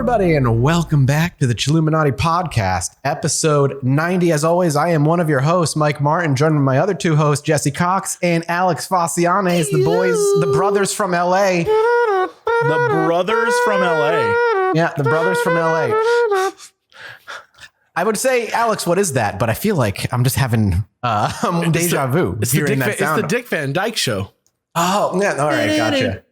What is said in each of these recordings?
everybody, and welcome back to the Chilluminati podcast, episode 90. As always, I am one of your hosts, Mike Martin, joined by my other two hosts, Jesse Cox and Alex Fascianes, the brothers from LA. The brothers from LA. Yeah, the brothers from LA. I would say, Alex, what is that? But I feel like I'm just having deja vu. It's the Dick Van Dyke Show. Oh, yeah. All right, gotcha.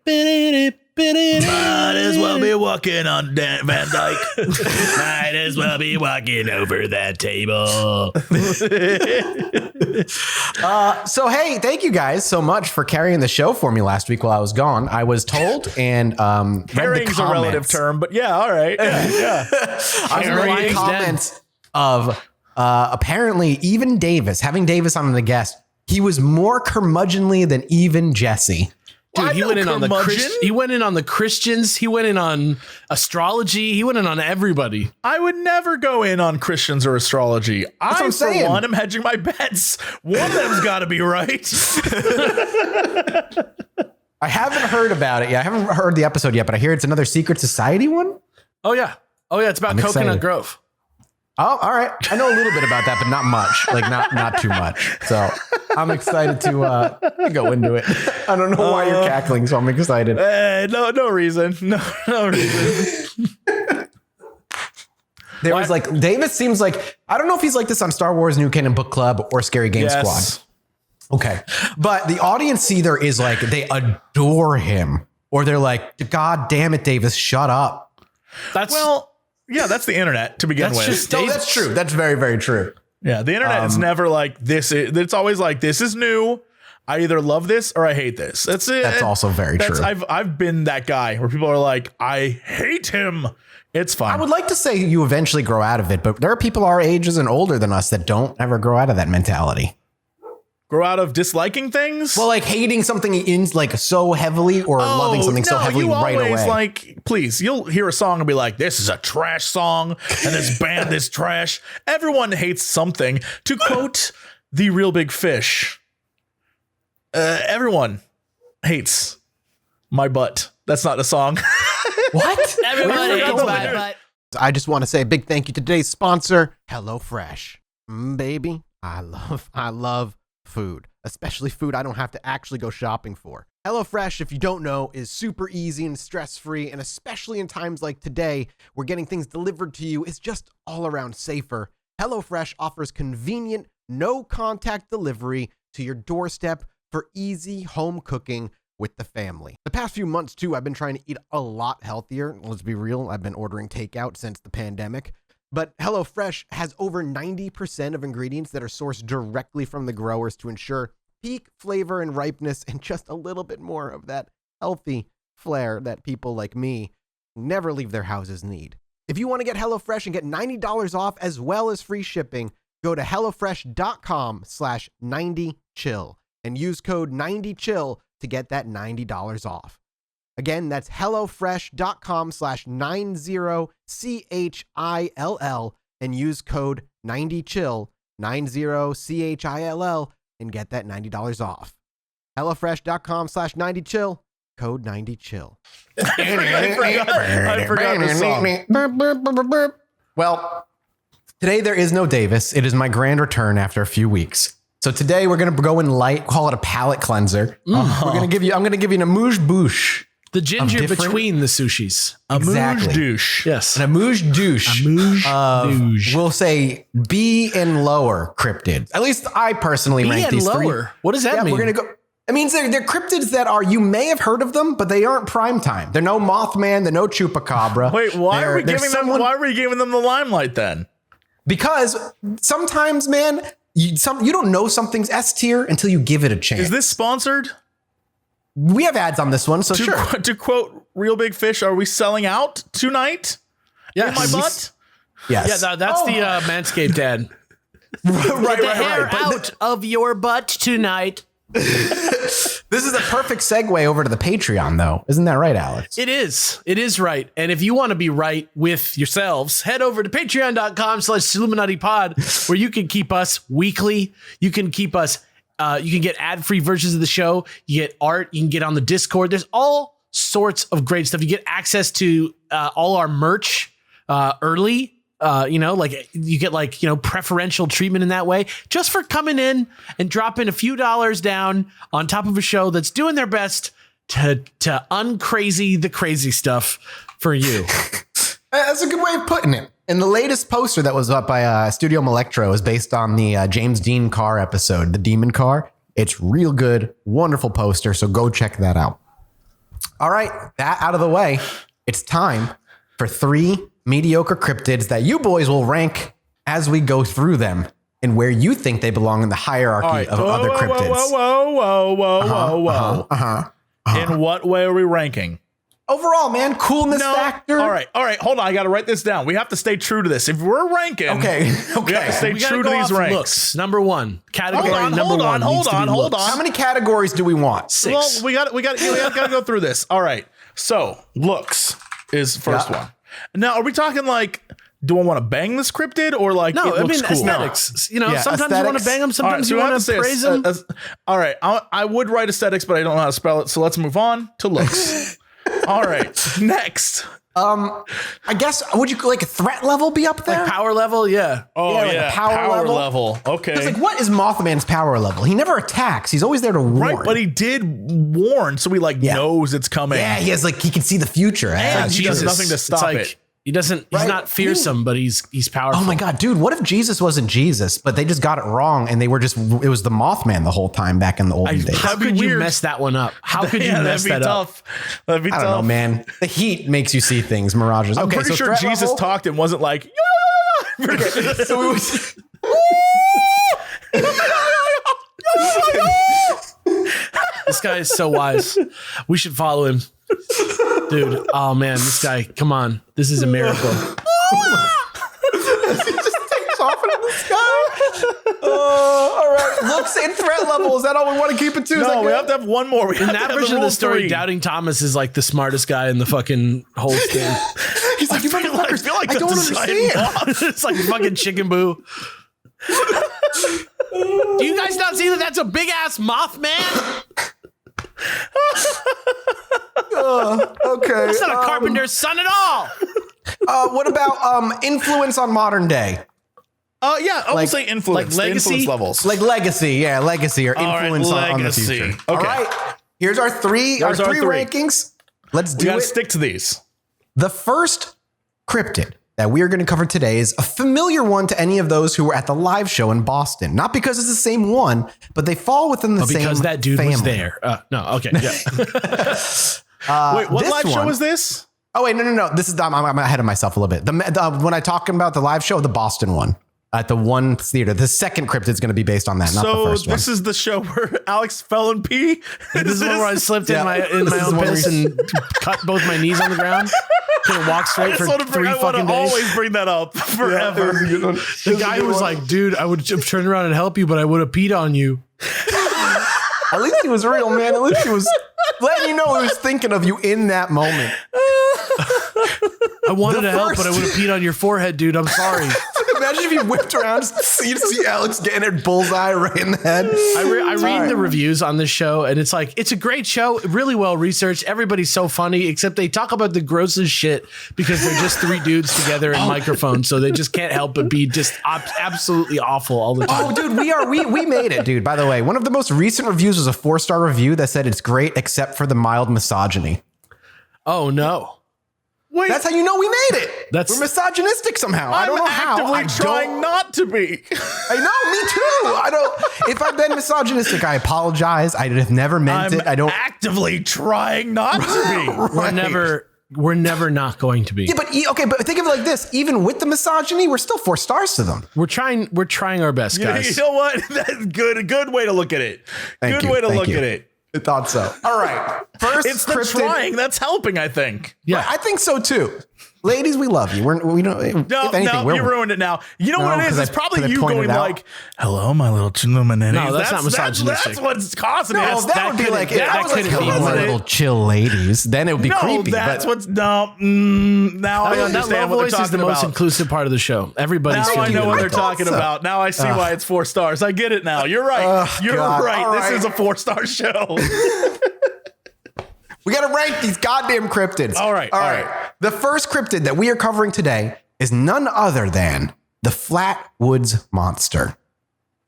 Might as well be walking on Van Dyke. Might as well be walking over that table. So, hey, thank you guys so much for carrying the show for me last week while I was gone. I was told and Carrying's a relative term, but yeah, all right. Yeah. I read the comments of apparently even Davis, having Davis on the guest, he was more curmudgeonly than even Jesse. Dude, he went in on the Christians. He went in on astrology. He went in on everybody. I would never go in on Christians or astrology. I, for one, am hedging my bets. One of them's got to be right. I haven't heard about it yet. I haven't heard the episode yet, but I hear it's another secret society one. Oh, yeah. It's about Coconut Grove. Oh, all right. I know a little bit about that, but not much. Like not too much. So I'm excited to go into it. I don't know why you're cackling, so I'm excited. No reason. No reason. There was like Davis seems like, I don't know if he's like this on Star Wars New Canon Book Club or Scary Game Squad. Okay. But the audience either is like they adore him or they're like, God damn it, Davis, shut up. Yeah, that's the internet to begin with. That's true. That's very, very true. Yeah, the internet is never like this. It's always like, this is new. I either love this or I hate this. That's it. That's also very true. I've been that guy where people are like, I hate him. It's fine. I would like to say you eventually grow out of it, but there are people our ages and older than us that don't ever grow out of that mentality. Grow out of disliking things? Well, like hating something in like so heavily or loving something so heavily right away. Like, please, you'll hear a song and be like, this is a trash song and this band is trash. Everyone hates something. To quote the Real Big Fish, everyone hates my butt. That's not a song. What? Everyone hates my butt. I just want to say a big thank you to today's sponsor, HelloFresh. Baby, I love food, especially food I don't have to actually go shopping for. HelloFresh, if you don't know, is super easy and stress-free, and especially in times like today, where getting things delivered to you is just all around safer. HelloFresh offers convenient, no-contact delivery to your doorstep for easy home cooking with the family. The past few months, too, I've been trying to eat a lot healthier. Let's be real, I've been ordering takeout since the pandemic. But HelloFresh has over 90% of ingredients that are sourced directly from the growers to ensure peak flavor and ripeness and just a little bit more of that healthy flair that people like me who never leave their houses need. If you want to get HelloFresh and get $90 off as well as free shipping, go to HelloFresh.com/90chill and use code 90chill to get that $90 off. Again, that's HelloFresh.com/90chill and use code 90chill, 90chill, and get that $90 off. HelloFresh.com/90chill, code 90chill. I forgot the song. Well, today there is no Davis. It is my grand return after a few weeks. So today we're going to go in light, call it a palate cleanser. I'm going to give you an amuse-bouche. The ginger between the sushis. Exactly. Amuse-douche. Yes. An amuse-douche. Amuse-douche. We'll say B and lower cryptids. At least I personally rank these lower. three. What does that mean? We're going to go. It means they're cryptids that are, you may have heard of them, but they aren't prime time. They're no Mothman. They're no Chupacabra. Wait, why are we giving them the limelight then? Because sometimes, man, you don't know something's S tier until you give it a chance. Is this sponsored? We have ads on this one, so sure. To quote Real Big Fish, are we selling out tonight? Yes. In my butt? Yes. Yeah, that's the Manscaped ad. right. Out of your butt tonight. This is a perfect segue over to the Patreon, though. Isn't that right, Alex? It is. It is right. And if you want to be right with yourselves, head over to patreon.com/ChilluminatiPod, where you can keep us weekly. You can keep us, you can get ad-free versions of the show. You get art. You can get on the Discord. There's all sorts of great stuff. You get access to all our merch early. Like you get preferential treatment in that way just for coming in and dropping a few dollars down on top of a show that's doing their best to uncrazy the crazy stuff for you. That's a good way of putting it. And the latest poster that was up by Studio Electro is based on the James Dean car episode, The Demon Car. It's real good, wonderful poster. So go check that out. All right, that out of the way, it's time for 3 mediocre cryptids that you boys will rank as we go through them and where you think they belong in the hierarchy of other cryptids. Whoa. In what way are we ranking? Overall, man, coolness factor. All right. Hold on. I got to write this down. We have to stay true to this. If we're ranking, okay, we have to stay true to these ranks. Looks. Number 1 category. Hold on. How many categories do we want? 6. Well, we got to go through this. All right. So looks is first one. Now, are we talking like, do I want to bang this cryptid or like? No, it looks cool? aesthetics. Sometimes you want to bang them. Sometimes you want to praise them. All right, I would write aesthetics, but I don't know how to spell it. So let's move on to looks. All right, next. I guess would you like a threat level be up there? Like power level, yeah. Oh like a power level. Okay. It's like, what is Mothman's power level? He never attacks. He's always there to warn. Right, but he did warn, so he knows it's coming. Yeah, he can see the future. And he does nothing to stop it. He doesn't. He's not fearsome, but he's powerful. Oh my god, dude! What if Jesus wasn't Jesus, but they just got it wrong, and it was the Mothman the whole time back in the olden days? How could you mess that one up? How could you mess that up? That'd be tough. I don't know, man. The heat makes you see things, mirages. I'm pretty sure Jesus level? Talked and wasn't like. So it was. This guy is so wise. We should follow him. Dude, oh man, this guy, come on. This is a miracle. He just takes off into the sky. All right. Looks and threat level. Is that all we want to keep it to? No, we have to have one more. In that version of the story, Doubting Thomas is like the smartest guy in the fucking whole thing. He's like, I feel like I don't understand. It's like fucking Chicken Boo. Do you guys not see that that's a big ass Mothman? Okay. That's not a carpenter's son at all. What about influence on modern day? I would say influence. Like legacy? Influence levels. Like legacy or influence on the future. Okay. All right. Here's our three rankings. Let's do it. We gotta stick to these. The first cryptid that we are going to cover today is a familiar one to any of those who were at the live show in Boston. Not because it's the same one, but they fall within the same because that dude family. was there. No, okay, yeah. Wait, what live show was this? Oh wait, no. This is I'm ahead of myself a little bit. When I talk about the live show, the Boston one at the one theater, the second cryptid is going to be based on that, not the first one. So this is the show where Alex fell in pee. This is where I slipped in my own piss and cut both my knees on the ground. Couldn't walk straight for 3 fucking days. Always bring that up forever. The guy who was like, dude, I would have turned around and help you, but I would have peed on you. At least he was real, man. At least he was letting you know he was thinking of you in that moment. I wanted to help, but I would have peed on your forehead, dude. I'm sorry. Imagine if you whipped around, you'd see Alex getting her bullseye right in the head. I read the reviews on this show, and it's like, it's a great show, really well researched. Everybody's so funny, except they talk about the grossest shit because they're just 3 dudes together in microphones, so they just can't help but be just absolutely awful all the time. Oh, dude, we made it, dude. By the way, one of the most recent reviews was a 4-star review that said it's great except for the mild misogyny. Oh no. Wait, that's how you know we made it. We're misogynistic somehow. I don't know how. I'm trying not to be. I know, me too. If I've been misogynistic, I apologize. I have never meant it. I don't actively trying not to be. Right. We're never not going to be. Yeah, but think of it like this. Even with the misogyny, we're still 4 stars to them. We're trying our best, guys. You know what? That's good way to look at it. Good way to look at it. I thought so. All right. First, it's the trying that's helping, I think. Yeah, I think so too. Ladies, we love you. We don't. No, you ruined it now. You know what it is? It's probably you going like, "Hello, my little Chilluminati." No, that's not misogynistic. That's what's causing it. That would be like, that was couldn't be my little chill ladies. Then it would be creepy. That's what's now. I understand what they're talking about. That low voice is the most inclusive part of the show. Everybody's. Now I know what they're talking about. Now I see why it's 4 stars. I get it now. You're right. You're right. This is a 4-star show. We got got to rank these goddamn cryptids. All right. The first cryptid that we are covering today is none other than the Flatwoods Monster.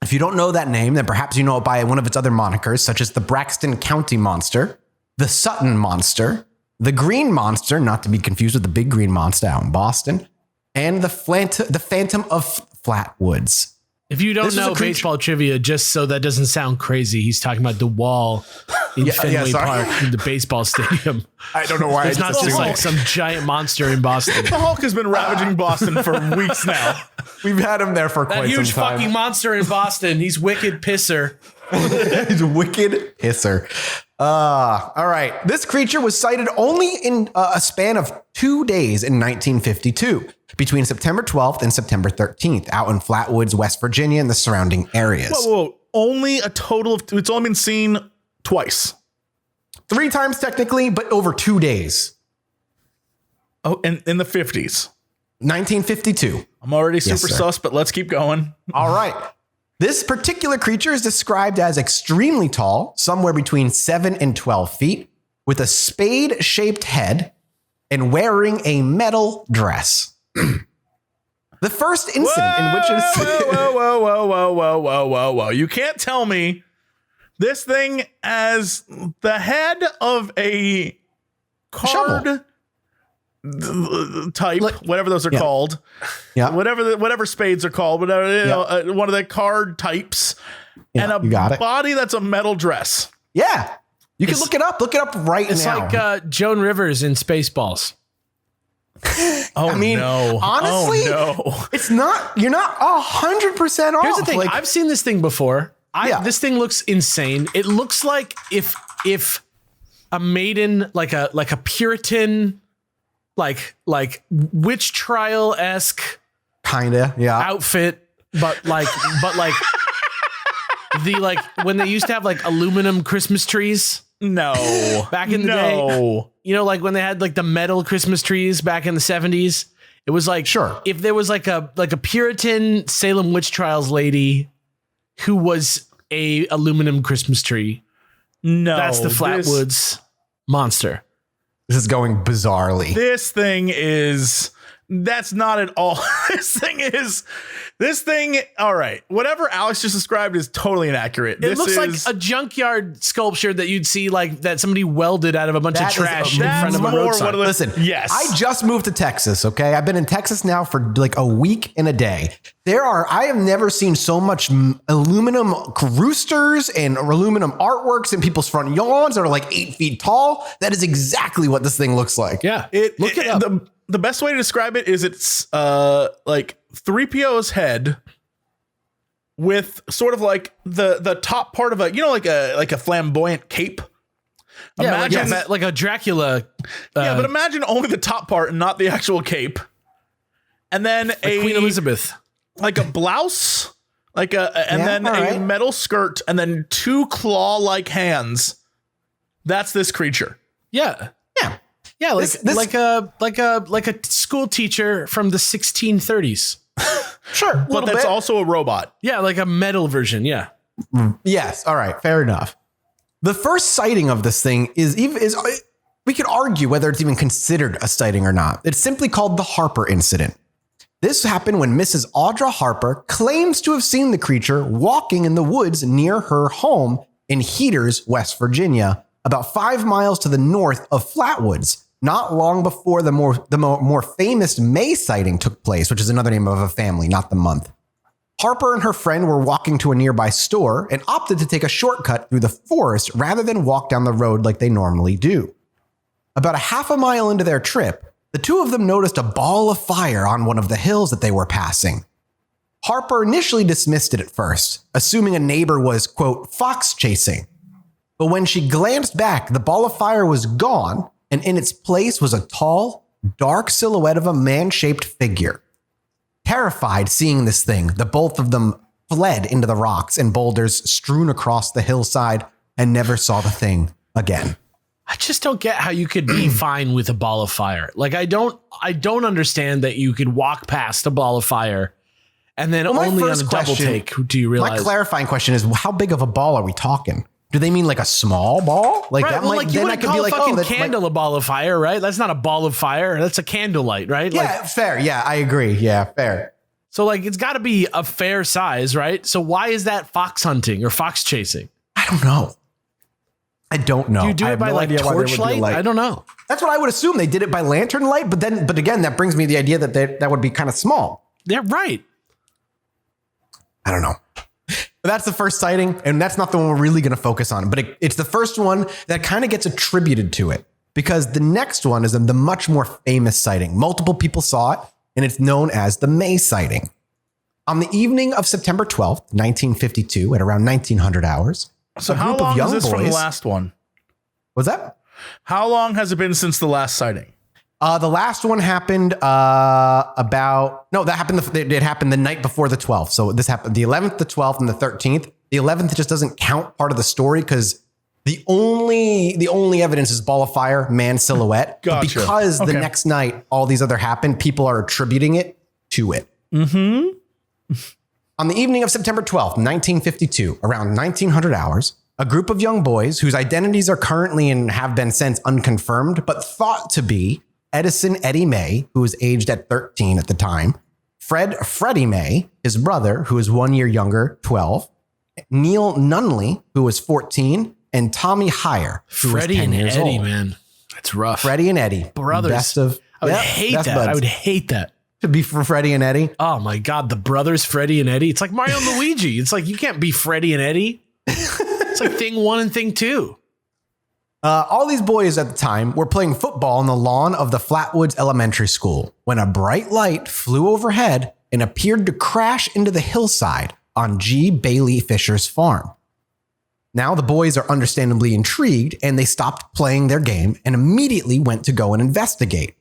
If you don't know that name, then perhaps you know it by one of its other monikers, such as the Braxton County Monster, the Sutton Monster, the Green Monster, not to be confused with the Big Green Monster out in Boston, and the Phantom of Flatwoods. If you don't know baseball trivia, just so that doesn't sound crazy, he's talking about the wall in Fenway Park, in the baseball stadium. I don't know why. It's not just like some giant monster in Boston. The Hulk has been ravaging Boston for weeks now. We've had him there for quite some time. That huge fucking monster in Boston. He's wicked pisser. He's a wicked pisser. All right. This creature was sighted only in a span of 2 days in 1952, between September 12th and September 13th, out in Flatwoods, West Virginia, and the surrounding areas. Whoa. Only a total of, it's only been seen twice. 3 times technically, but over 2 days. Oh, in the 50s. 1952. I'm already super sus, but let's keep going. All right. This particular creature is described as extremely tall, somewhere between 7 and 12 feet, with a spade-shaped head and wearing a metal dress. The first incident in which Whoa. You can't tell me this thing as the head of a card type, whatever those are called. Yeah. Whatever spades are called, whatever, one of the card types, and a body that's a metal dress. Yeah. You can look it up. Look it up right now. It's like Joan Rivers in Spaceballs. Honestly, it's not, you're not 100% off. Here's the thing. I've seen this thing before. This thing looks insane. It looks like if a maiden, like a Puritan, like witch trial-esque outfit, but like the when they used to have like aluminum Christmas trees. No. Back in the day. You know, like when they had like the metal Christmas trees back in the 70s. It was like, if there was like a Puritan Salem witch trials lady who was a aluminum Christmas tree. No. That's the Flatwoods Monster. This is going bizarrely. That's not at all. This thing. All right. Whatever Alex just described is totally inaccurate. It looks like a junkyard sculpture that you'd see like that somebody welded out of a bunch of trash in front of a road sign. Listen, yes. I just moved to Texas. Okay. I've been in Texas now for like a week and a day. I have never seen so much aluminum roosters and aluminum artworks in people's front lawns that are like 8 feet tall. That is exactly what this thing looks like. Yeah. Look it up. The best way to describe it is it's like 3PO's head with sort of like the top part of like a flamboyant cape. Yeah, imagine like a Dracula. But imagine only the top part and not the actual cape. And then like Queen Elizabeth, like a blouse, a metal skirt, and then 2 claw-like hands. That's this creature. Yeah. Yeah. Yeah, like a school teacher from the 1630s. Sure, but that's also a robot. Yeah, like a metal version. Yeah. Yes. All right. Fair enough. The first sighting of this thing is we could argue whether it's even considered a sighting or not. It's simply called the Harper Incident. This happened when Mrs. Audra Harper claims to have seen the creature walking in the woods near her home in Heaters, West Virginia, about 5 miles to the north of Flatwoods, not long before the more famous May sighting took place, which is another name of a family, not the month. Harper and her friend were walking to a nearby store and opted to take a shortcut through the forest rather than walk down the road like they normally do. About a half a mile into their trip, the two of them noticed a ball of fire on one of the hills that they were passing. Harper initially dismissed it at first, assuming a neighbor was, quote, fox chasing. But when she glanced back, the ball of fire was gone, and in its place was a tall, dark silhouette of a man-shaped figure. Terrified seeing this thing, the both of them fled into the rocks and boulders strewn across the hillside and never saw the thing again. I just don't get how you could be fine with a ball of fire. Like, I don't understand that you could walk past a ball of fire and then only on a double take do you realize. My clarifying question is, how big of a ball are we talking? Do they mean like a small ball? Like Right, that well, might like you then I wouldn't could be call a like, fucking that's candle a ball of fire, right? That's not a ball of fire. That's a candlelight, right? yeah, Like, fair. Yeah, I agree. Yeah, fair. so like it's got to be a fair size, right? So why is that fox hunting or fox chasing? I don't know. I don't know. Do you do I it have by no like idea why there would be a torchlight? light. I don't know. That's what I would assume. They did it by lantern light, but again, that brings me the idea that that would be kind of small. They're right. I don't know. But that's the first sighting, and that's not the one we're really going to focus on. But it's the first one that kind of gets attributed to it, because the next one is the much more famous sighting. Multiple people saw it, and it's known as the May sighting. On the evening of September 12th, 1952, at around 1900 hours, So a how group long of young is this from the boys- last one? Was that? How long has it been since the last sighting? The last one happened it happened the night before the 12th. So this happened the 11th, the 12th, and the 13th. The 11th just doesn't count part of the story because the only evidence is ball of fire, man silhouette. But Gotcha. because the Okay. next night all these other happened, people are attributing it to it. Mm-hmm. On the evening of September 12th, 1952, around 1900 hours, a group of young boys whose identities are currently and have been since unconfirmed, but thought to be Edison Eddie May, who was aged at 13 at the time, Freddie May, his brother, who is 1 year younger, 12, Neil Nunley, who was 14, and Tommy Heyer, who Freddie was 10 and years Eddie, old. man. That's rough. Freddie and Eddie. Brothers. Best of, I would yep, hate best that. buds. I would hate that. To be for Freddie and Eddie. Oh my God, the brothers Freddie and Eddie. It's like Mario and Luigi. It's like you can't be Freddie and Eddie. It's like thing one and thing two. All these boys at the time were playing football on the lawn of the Flatwoods Elementary School when a bright light flew overhead and appeared to crash into the hillside on G. Bailey Fisher's farm. Now the boys are understandably intrigued, and they stopped playing their game and immediately went to go and investigate.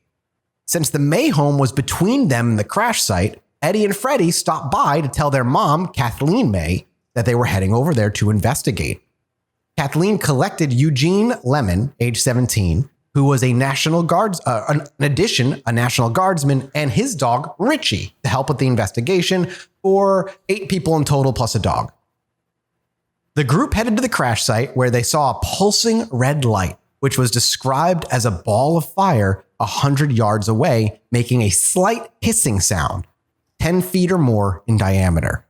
Since the May home was between them and the crash site, Eddie and Freddie stopped by to tell their mom, Kathleen May, that they were heading over there to investigate. Kathleen collected Eugene Lemon, age 17, who was a National Guardsman, and his dog, Richie, to help with the investigation, for 8 people in total plus a dog. The group headed to the crash site where they saw a pulsing red light, which was described as a ball of fire 100 yards away, making a slight hissing sound, 10 feet or more in diameter.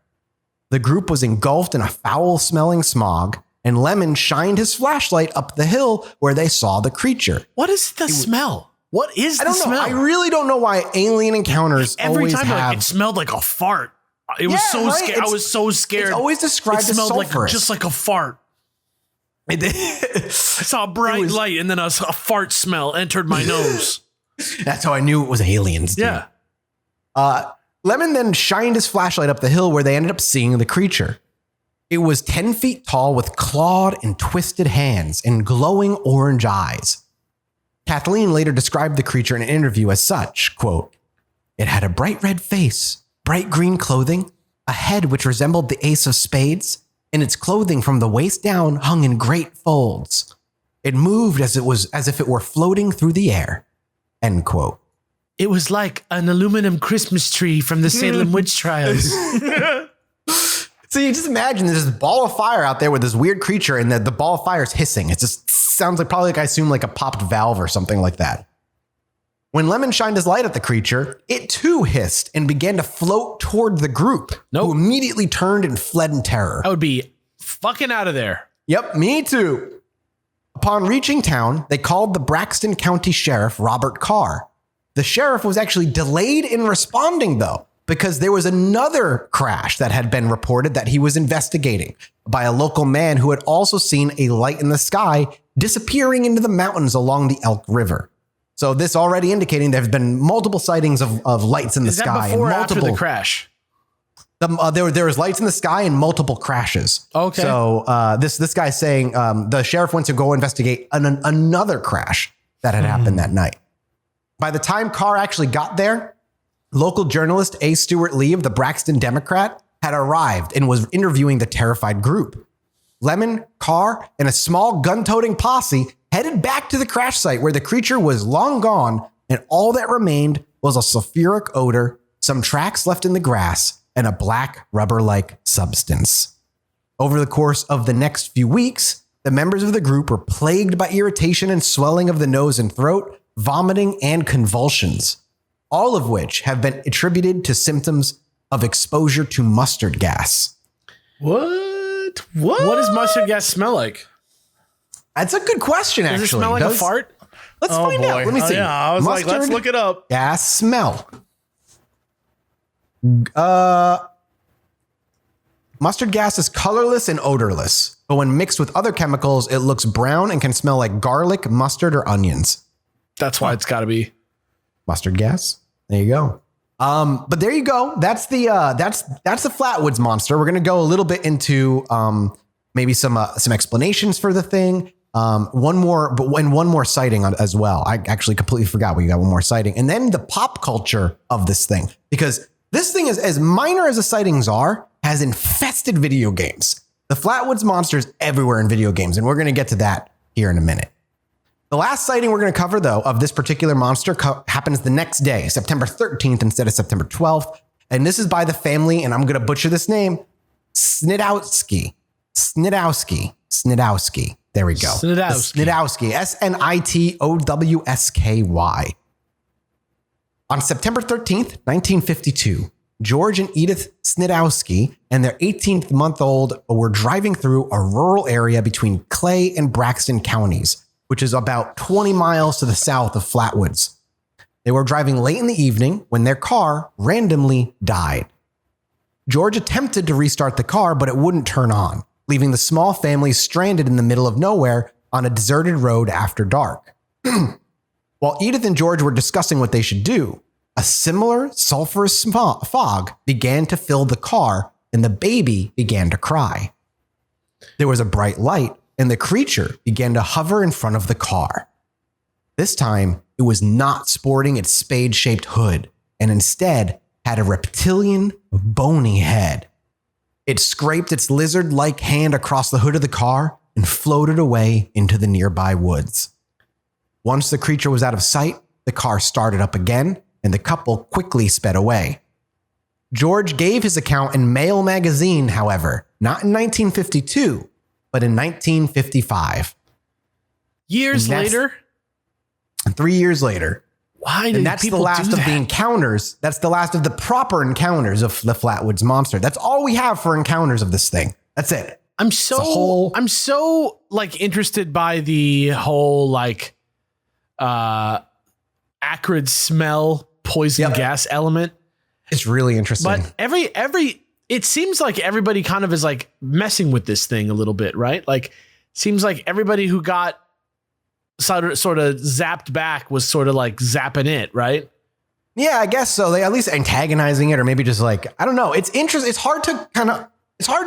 The group was engulfed in a foul-smelling smog, and Lemon shined his flashlight up the hill where they saw the creature. What is the smell? What is I the don't know. smell? I really don't know why alien encounters Every always time have. like, it smelled like a fart. It was Yeah, so right? scary. I It's- was so scared. it's always described it as smelled like sulfurous. just like a fart. I saw a bright light and then a fart smell entered my nose. That's how I knew it was aliens. Dude. Yeah. Lemon then shined his flashlight up the hill where they ended up seeing the creature. It was 10 feet tall with clawed and twisted hands and glowing orange eyes. Kathleen later described the creature in an interview as such, quote, "It had a bright red face, bright green clothing, a head which resembled the ace of spades, and its clothing from the waist down hung in great folds. It moved as if it were floating through the air." End quote. It was like an aluminum Christmas tree from the Salem witch trials. So you just imagine there's this ball of fire out there with this weird creature, and the ball of fire is hissing. It just sounds like probably like I assume like a popped valve or something like that. When Lemon shined his light at the creature, it too hissed and began to float toward the group, who immediately turned and fled in terror. I would be fucking out of there. Yep, me too. Upon reaching town, they called the Braxton County Sheriff, Robert Carr. The sheriff was actually delayed in responding, though, because there was another crash that had been reported that he was investigating by a local man who had also seen a light in the sky disappearing into the mountains along the Elk River. So this already indicating there have been multiple sightings of lights in the Is sky. that before or and after the crash? There was lights in the sky and multiple crashes. Okay. So this guy's saying the sheriff went to go investigate another crash that had happened that night. By the time Carr actually got there, local journalist A. Stuart Lee of the Braxton Democrat had arrived and was interviewing the terrified group. Lemon, Carr, and a small gun-toting posse headed back to the crash site where the creature was long gone, and all that remained was a sulfuric odor, some tracks left in the grass, and a black rubber-like substance. Over the course of the next few weeks, the members of the group were plagued by irritation and swelling of the nose and throat, vomiting, and convulsions, all of which have been attributed to symptoms of exposure to mustard gas. What? What does mustard gas smell like? That's a good question, actually. Does it smell like a fart? Let's find out. Let me see. Yeah, I was like, let's look it up. Gas smell. Mustard gas is colorless and odorless, but when mixed with other chemicals, it looks brown and can smell like garlic, mustard, or onions. That's why it's got to be Mustard gas. There you go. But there you go. That's the Flatwoods monster. We're gonna go a little bit into maybe some explanations for the thing. One more sighting as well. I actually completely forgot we got one more sighting, and then the pop culture of this thing, because this thing is as minor as the sightings are, has infested video games. The Flatwoods monster is everywhere in video games, and we're gonna get to that here in a minute. The last sighting we're going to cover, though, of this particular monster happens the next day, September 13th instead of September 12th. And this is by the family, and I'm going to butcher this name, Snitowski. There we go. Snitowski. Snitowsky. On September 13th, 1952, George and Edith Snitowski and their 18-month-old were driving through a rural area between Clay and Braxton counties, which is about 20 miles to the south of Flatwoods. They were driving late in the evening when their car randomly died. George attempted to restart the car, but it wouldn't turn on, leaving the small family stranded in the middle of nowhere on a deserted road after dark. While Edith and George were discussing what they should do, a similar sulfurous fog began to fill the car, and the baby began to cry. There was a bright light, and the creature began to hover in front of the car. This time, it was not sporting its spade-shaped hood, and instead had a reptilian, bony head. It scraped its lizard-like hand across the hood of the car and floated away into the nearby woods. Once the creature was out of sight, the car started up again, and the couple quickly sped away. George gave his account in Mail magazine, however, not in 1952, but in 1955. Years later? 3 years later. Why did and that's the last of the encounters. That's the last of the proper encounters of the Flatwoods monster. That's all we have for encounters of this thing. That's it. I'm so like interested by the whole like acrid smell, poison gas element. It's really interesting. But it seems like everybody kind of is like messing with this thing a little bit, right? Like, seems like everybody who got sort of zapped back was sort of like zapping it, right? Yeah, I guess so. They at least antagonizing it, or maybe just like, I don't know. It's interesting. It's hard to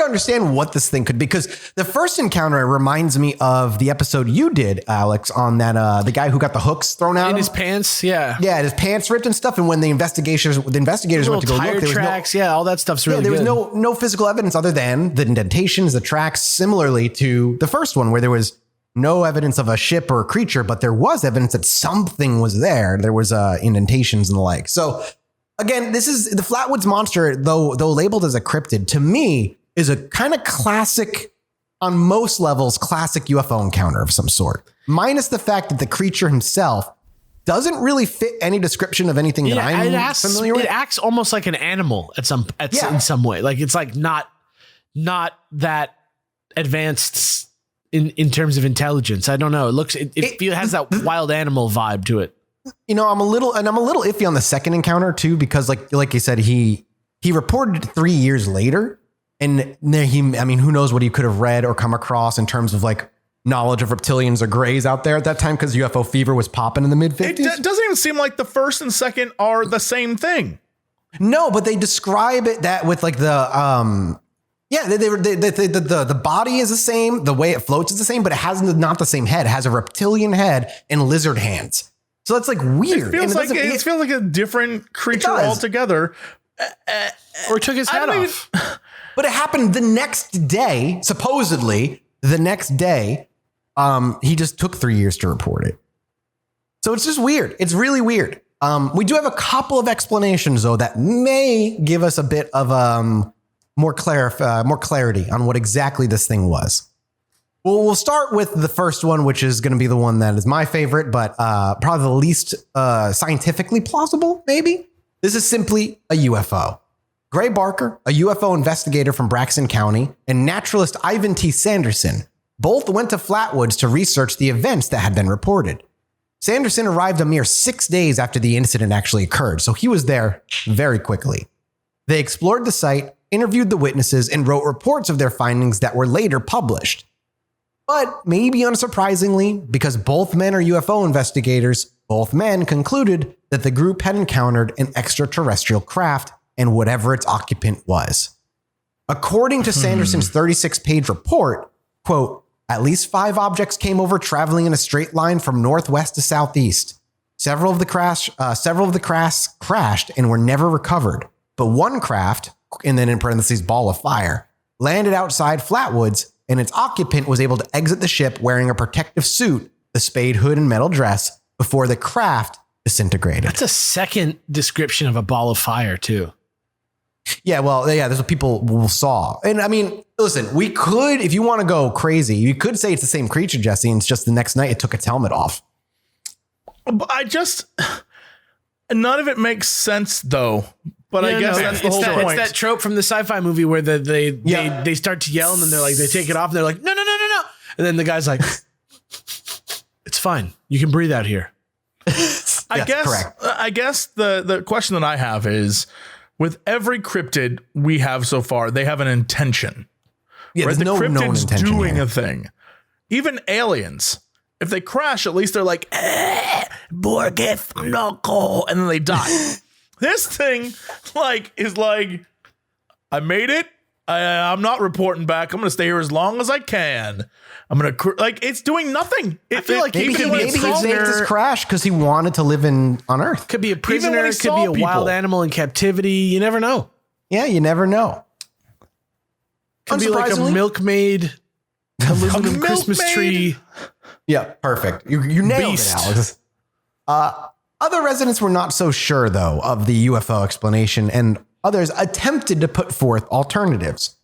understand what this thing could be, because the first encounter reminds me of the episode you did, Alex, on that the guy who got the hooks thrown out in his pants. Yeah, his pants ripped and stuff. And when the investigators went to go look, there tracks, all that stuff's really there good. was no physical evidence other than the indentations, the tracks, similarly to the first one, where there was no evidence of a ship or a creature, but there was evidence that something was there. There was indentations and the like. So again, this is the Flatwoods monster, though labeled as a cryptid, to me is a kind of classic, on most levels, classic UFO encounter of some sort, minus the fact that the creature himself doesn't really fit any description of anything that I'm familiar with. It acts almost like an animal in some way. Like it's like not that advanced in terms of intelligence. I don't know. It has that wild animal vibe to it. You know, I'm a little iffy on the second encounter too, because like you said, he reported 3 years later. And who knows what he could have read or come across in terms of like knowledge of reptilians or greys out there at that time, because UFO fever was popping in the mid 50s. It doesn't even seem like the first and second are the same thing. No, but they describe it that with like the body is the same, the way it floats is the same, but it has not the same head. It has a reptilian head and lizard hands. So that's like weird. It feels like a different creature altogether. Or took his head off. But it happened the next day, supposedly the next day. He just took 3 years to report it. So it's just weird. It's really weird. We do have a couple of explanations, though, that may give us a bit of more clarity on what exactly this thing was. Well, we'll start with the first one, which is going to be the one that is my favorite, but probably the least scientifically plausible, maybe. This is simply a UFO. Gray Barker, a UFO investigator from Braxton County, and naturalist Ivan T. Sanderson both went to Flatwoods to research the events that had been reported. Sanderson arrived a mere 6 days after the incident actually occurred, so he was there very quickly. They explored the site, interviewed the witnesses, and wrote reports of their findings that were later published. But maybe unsurprisingly, because both men are UFO investigators, both men concluded that the group had encountered an extraterrestrial craft and whatever its occupant was. According to Sanderson's 36-page report, quote, at least 5 objects came over traveling in a straight line from northwest to southeast. Several of the crafts crashed and were never recovered. But one craft, and then in parentheses, ball of fire, landed outside Flatwoods, and its occupant was able to exit the ship wearing a protective suit, the spade hood and metal dress, before the craft disintegrated. That's a second description of a ball of fire, too. Yeah, well, yeah, that's what people saw. And I mean, listen, we could, if you want to go crazy, you could say it's the same creature, Jesse, and it's just the next night it took its helmet off. None of it makes sense, though. But I guess that's the whole point. It's that trope from the sci-fi movie where they start to yell and then they're like, they take it off and they're like, no. And then the guy's like, it's fine. You can breathe out here. I guess the question that I have is, with every cryptid we have so far, they have an intention. Yeah, right? there's no known cryptid's intention doing here. a thing. Even aliens, if they crash, at least they're like, Borgeth Knuckle, and then they die. This thing, is like, I made it. I'm not reporting back. I'm going to stay here as long as I can. I'm going to it's doing nothing. I feel like Maybe he faked his crash because he wanted to live on Earth. Could be a prisoner. It could be a wild animal in captivity. You never know. Yeah, you never know. Could be like a milkmaid, aluminum Christmas tree. Yeah, perfect. You nailed Beast. it, Alex. Other residents were not so sure, though, of the UFO explanation, and others attempted to put forth alternatives.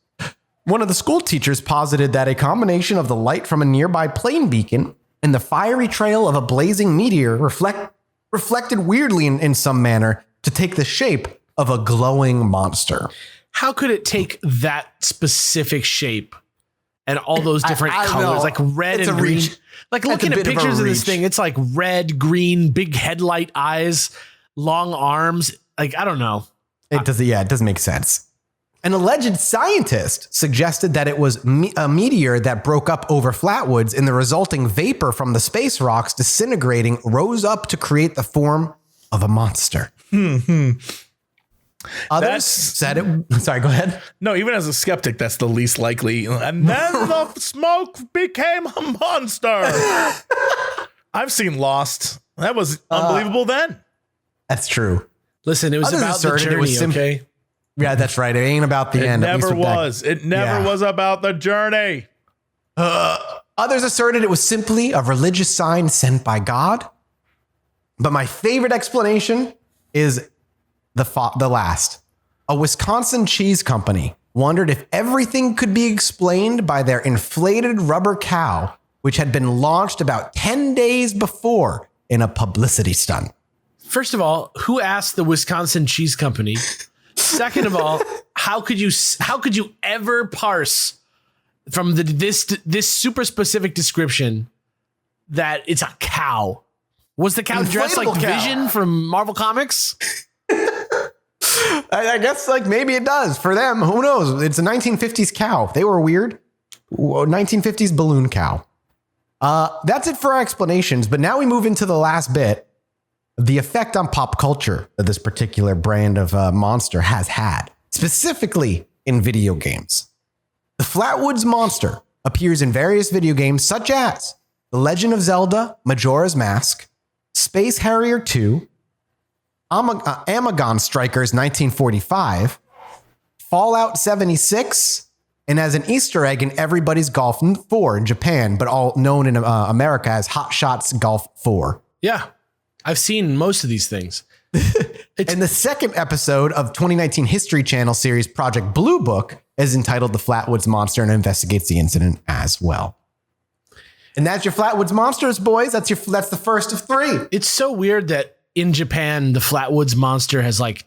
One of the school teachers posited that a combination of the light from a nearby plane beacon and the fiery trail of a blazing meteor reflected weirdly in some manner to take the shape of a glowing monster. How could it take that specific shape and all those different colors, like red and green? Like looking at pictures of this thing, it's like red, green, big headlight eyes, long arms. Like, I don't know. It doesn't make sense. An alleged scientist suggested that it was a meteor that broke up over Flatwoods, and the resulting vapor from the space rocks disintegrating rose up to create the form of a monster. Others said it. Sorry, go ahead. No, even as a skeptic, that's the least likely. And then the smoke became a monster. I've seen Lost. That was unbelievable then. That's true. Listen, it was about the journey, okay? Yeah, that's right. It ain't about the end. It never was about the journey. Others asserted it was simply a religious sign sent by God. But my favorite explanation is the last. A Wisconsin cheese company wondered if everything could be explained by their inflated rubber cow, which had been launched about 10 days before in a publicity stunt. First of all, who asked the Wisconsin cheese company? Second of all, how could you ever parse from this super specific description that it's a cow? Was the cow dressed like Vision from Marvel Comics? I guess maybe it does for them. Who knows? It's a 1950s cow. They were weird. 1950s balloon cow. That's it for our explanations. But now we move into the last bit. The effect on pop culture that this particular brand of monster has had, specifically in video games. The Flatwoods monster appears in various video games such as The Legend of Zelda, Majora's Mask, Space Harrier 2, Amagon Strikers 1945, Fallout 76, and as an Easter egg in Everybody's Golf 4 in Japan, but all known in America as Hot Shots Golf 4. Yeah. I've seen most of these things. And the second episode of 2019 History Channel series Project Blue Book is entitled The Flatwoods Monster and investigates the incident as well. And that's your Flatwoods Monsters, boys. That's the first of 3. It's so weird that in Japan, the Flatwoods Monster has like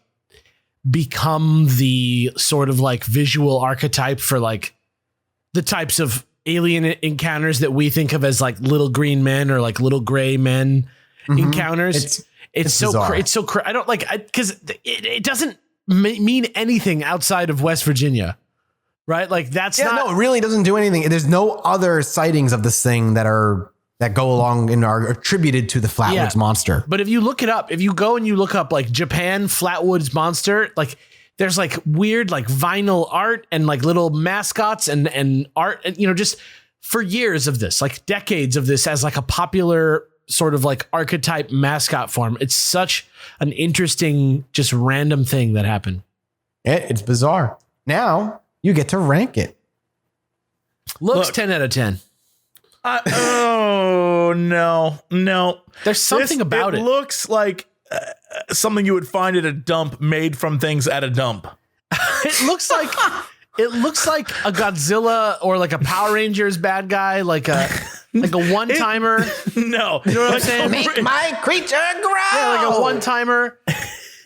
become the sort of like visual archetype for like the types of alien encounters that we think of as like little green men or like little gray men encounters. It's so I don't like, because it doesn't mean anything outside of West Virginia, right? Like that's no, it really doesn't do anything. There's no other sightings of this thing that go along and are attributed to the Flatwoods Monster. But if you look it up, if you go and you look up like Japan Flatwoods Monster, like there's like weird like vinyl art and like little mascots and art, and just for years of this, like decades of this as like a popular sort of like archetype mascot form. It's such an interesting, just random thing that happened. It's bizarre. Now you get to rank it. Looks 10 out of 10. Oh no. There's something about it. It looks like something you would find at a dump made from things at a dump. It looks like a Godzilla or like a Power Rangers bad guy, like a one-timer. No. You know what I'm saying? Make my creature grow. Yeah, like a one-timer.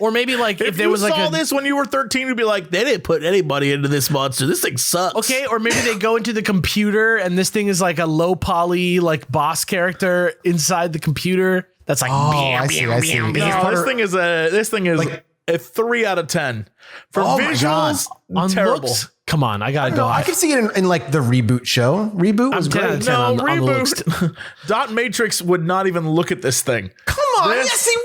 Or maybe like if there was like saw this when you were 13, you'd be like, they didn't put anybody into this monster. This thing sucks. Okay, or maybe they go into the computer and this thing is like a low poly like boss character inside the computer. That's like I see. No, this thing is like a 3 out of 10 for visuals. On terrible. looks, come on, I gotta go. I can see it in like the reboot show. Reboot was great. 10 on the Reboot. Dot Matrix would not even look at this thing. Come on, yes he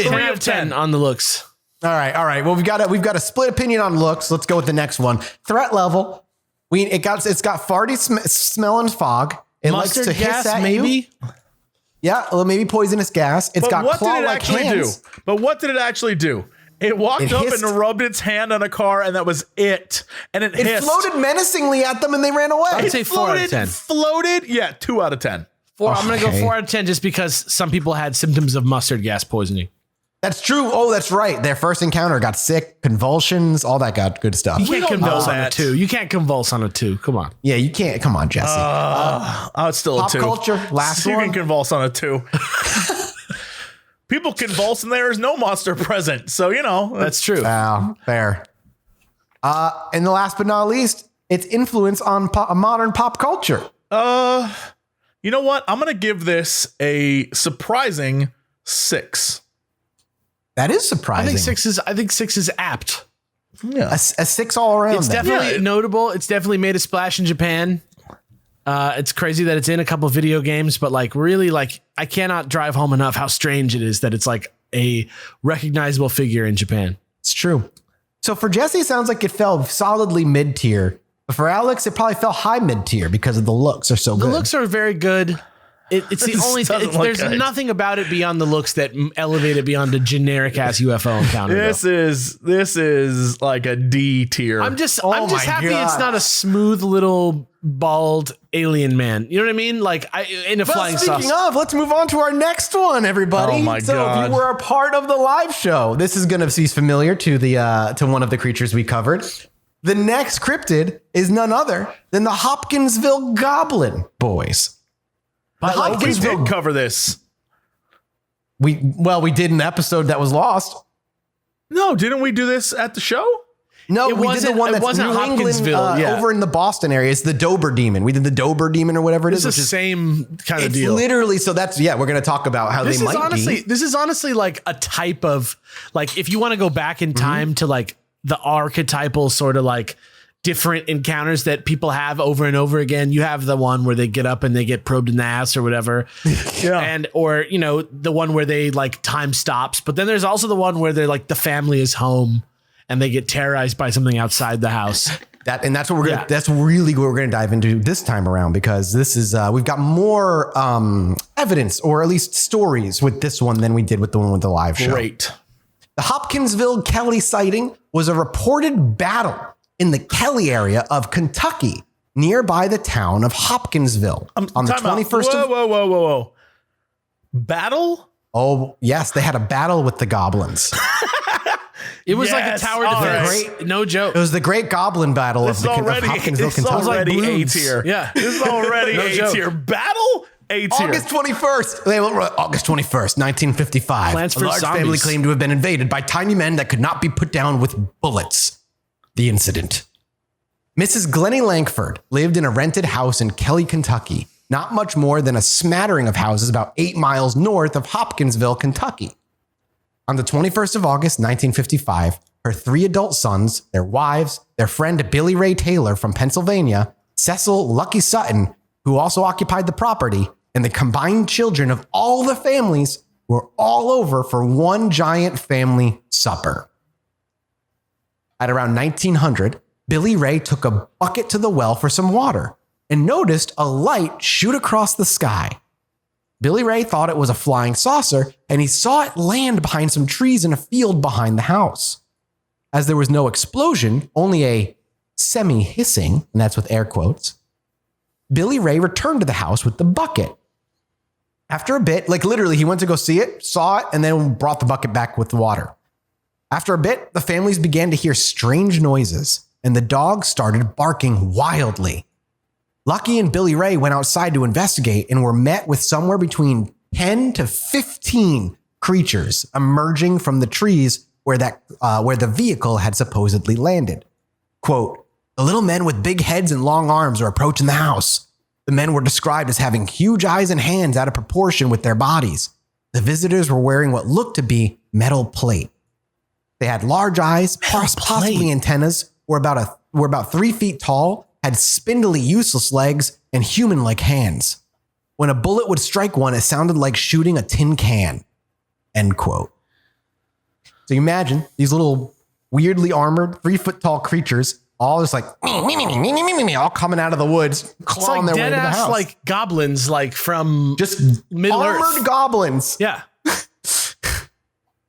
would. 10 out of 10 on the looks. All right. Well, we've got a split opinion on looks. Let's go with the next one. Threat level. It's got farty smell and fog. It Mustard likes to gas, hiss at maybe. you. Yeah, well, maybe poisonous gas. It's got claw-like hands. But what did it actually do? It walked up hissed. and rubbed its hand on a car, and that was it. And it hissed. Floated menacingly at them, and they ran away. I'd say 4 out of 10. Floated, 2 out of 10. I'm gonna go 4 out of 10 just because some people had symptoms of mustard gas poisoning. That's true. Oh, that's right. Their first encounter got sick, convulsions, all that good stuff. You can't convulse on a 2. You can't convulse on a 2. Come on. Yeah, you can't. Come on, Jesse. It's still Pop a 2. culture, last you one. can convulse on a 2. People convulse and there is no monster present. So, That's true. Wow, fair. And the last but not least, its influence on modern pop culture. You know what? I'm going to give this a surprising 6. That is surprising. I think 6 is apt. Yeah. A 6 all around. It's definitely notable. It's definitely made a splash in Japan. It's crazy that it's in a couple video games, but like really, like I cannot drive home enough how strange it is that it's like a recognizable figure in Japan. It's true. So for Jesse, it sounds like it fell solidly mid-tier. But for Alex, it probably fell high mid-tier because of the looks are so good. The looks are very good. It's the only thing. There's nothing about it beyond the looks that elevate it beyond a generic ass UFO encounter. This is like a D tier. I'm just happy it's not a smooth little bald alien man. You know what I mean? Like in a flying saucer. Speaking of, let's move on to our next one, everybody. Oh my God. If you were a part of the live show, this is going to be familiar to to one of the creatures we covered. The next cryptid is none other than the Hopkinsville Goblin, boys. But we did cover this. We did an episode that was lost. No, didn't we do this at the show? No, we did the one that's wasn't New England, Hopkinsville, over in the Boston area. It's the Dober Demon. We did the Dober Demon or whatever it is. It's the same kind of deal. Literally, so that's we're going to talk about how This they might be. This is honestly like a type of like if you want to go back in time to like the archetypal sort of like different encounters that people have over and over again. You have the one where they get up and they get probed in the ass or whatever. Or the one where they like time stops. But then there's also the one where they're like the family is home and they get terrorized by something outside the house. That's what that's really what we're going to dive into this time around, because this is we've got more evidence or at least stories with this one than we did with the one with the live show. Great. The Hopkinsville Kelly sighting was a reported battle in the Kelly area of Kentucky, nearby the town of Hopkinsville on the 21st. Whoa. Battle? Oh, yes. They had a battle with the goblins. It was like a tower defense. No joke. It was the Great Goblin Battle of Hopkinsville, Kentucky. It's already A tier. Yeah. This is already A tier. Battle? AIDS here. August 21st. August 21st, 1955. Plants A for large zombies. family claimed to have been invaded by tiny men that could not be put down with bullets. The incident. Mrs. Glennie Langford lived in a rented house in Kelly, Kentucky, not much more than a smattering of houses about 8 miles north of Hopkinsville, Kentucky. On the 21st of August, 1955, her 3 adult sons, their wives, their friend Billy Ray Taylor from Pennsylvania, Cecil Lucky Sutton, who also occupied the property, and the combined children of all the families were all over for one giant family supper. At around 1900, Billy Ray took a bucket to the well for some water and noticed a light shoot across the sky. Billy Ray thought it was a flying saucer, and he saw it land behind some trees in a field behind the house. As there was no explosion, only a semi-hissing, and that's with air quotes, Billy Ray returned to the house with the bucket. After a bit, like literally, he went to go see it, saw it, and then brought the bucket back with the water. After a bit, the families began to hear strange noises, and the dogs started barking wildly. Lucky and Billy Ray went outside to investigate and were met with somewhere between 10 to 15 creatures emerging from the trees where the vehicle had supposedly landed. Quote, "The little men with big heads and long arms are approaching the house. The men were described as having huge eyes and hands out of proportion with their bodies. The visitors were wearing what looked to be metal plate. They had large eyes, possibly antennas, were about 3 feet tall, had spindly, useless legs, and human-like hands. When a bullet would strike one, it sounded like shooting a tin can." End quote. So you imagine these little weirdly armored, 3-foot tall creatures, all just like all coming out of the woods, clawing their way to the house. Like goblins, like from Just Middle armored Earth. goblins. Yeah.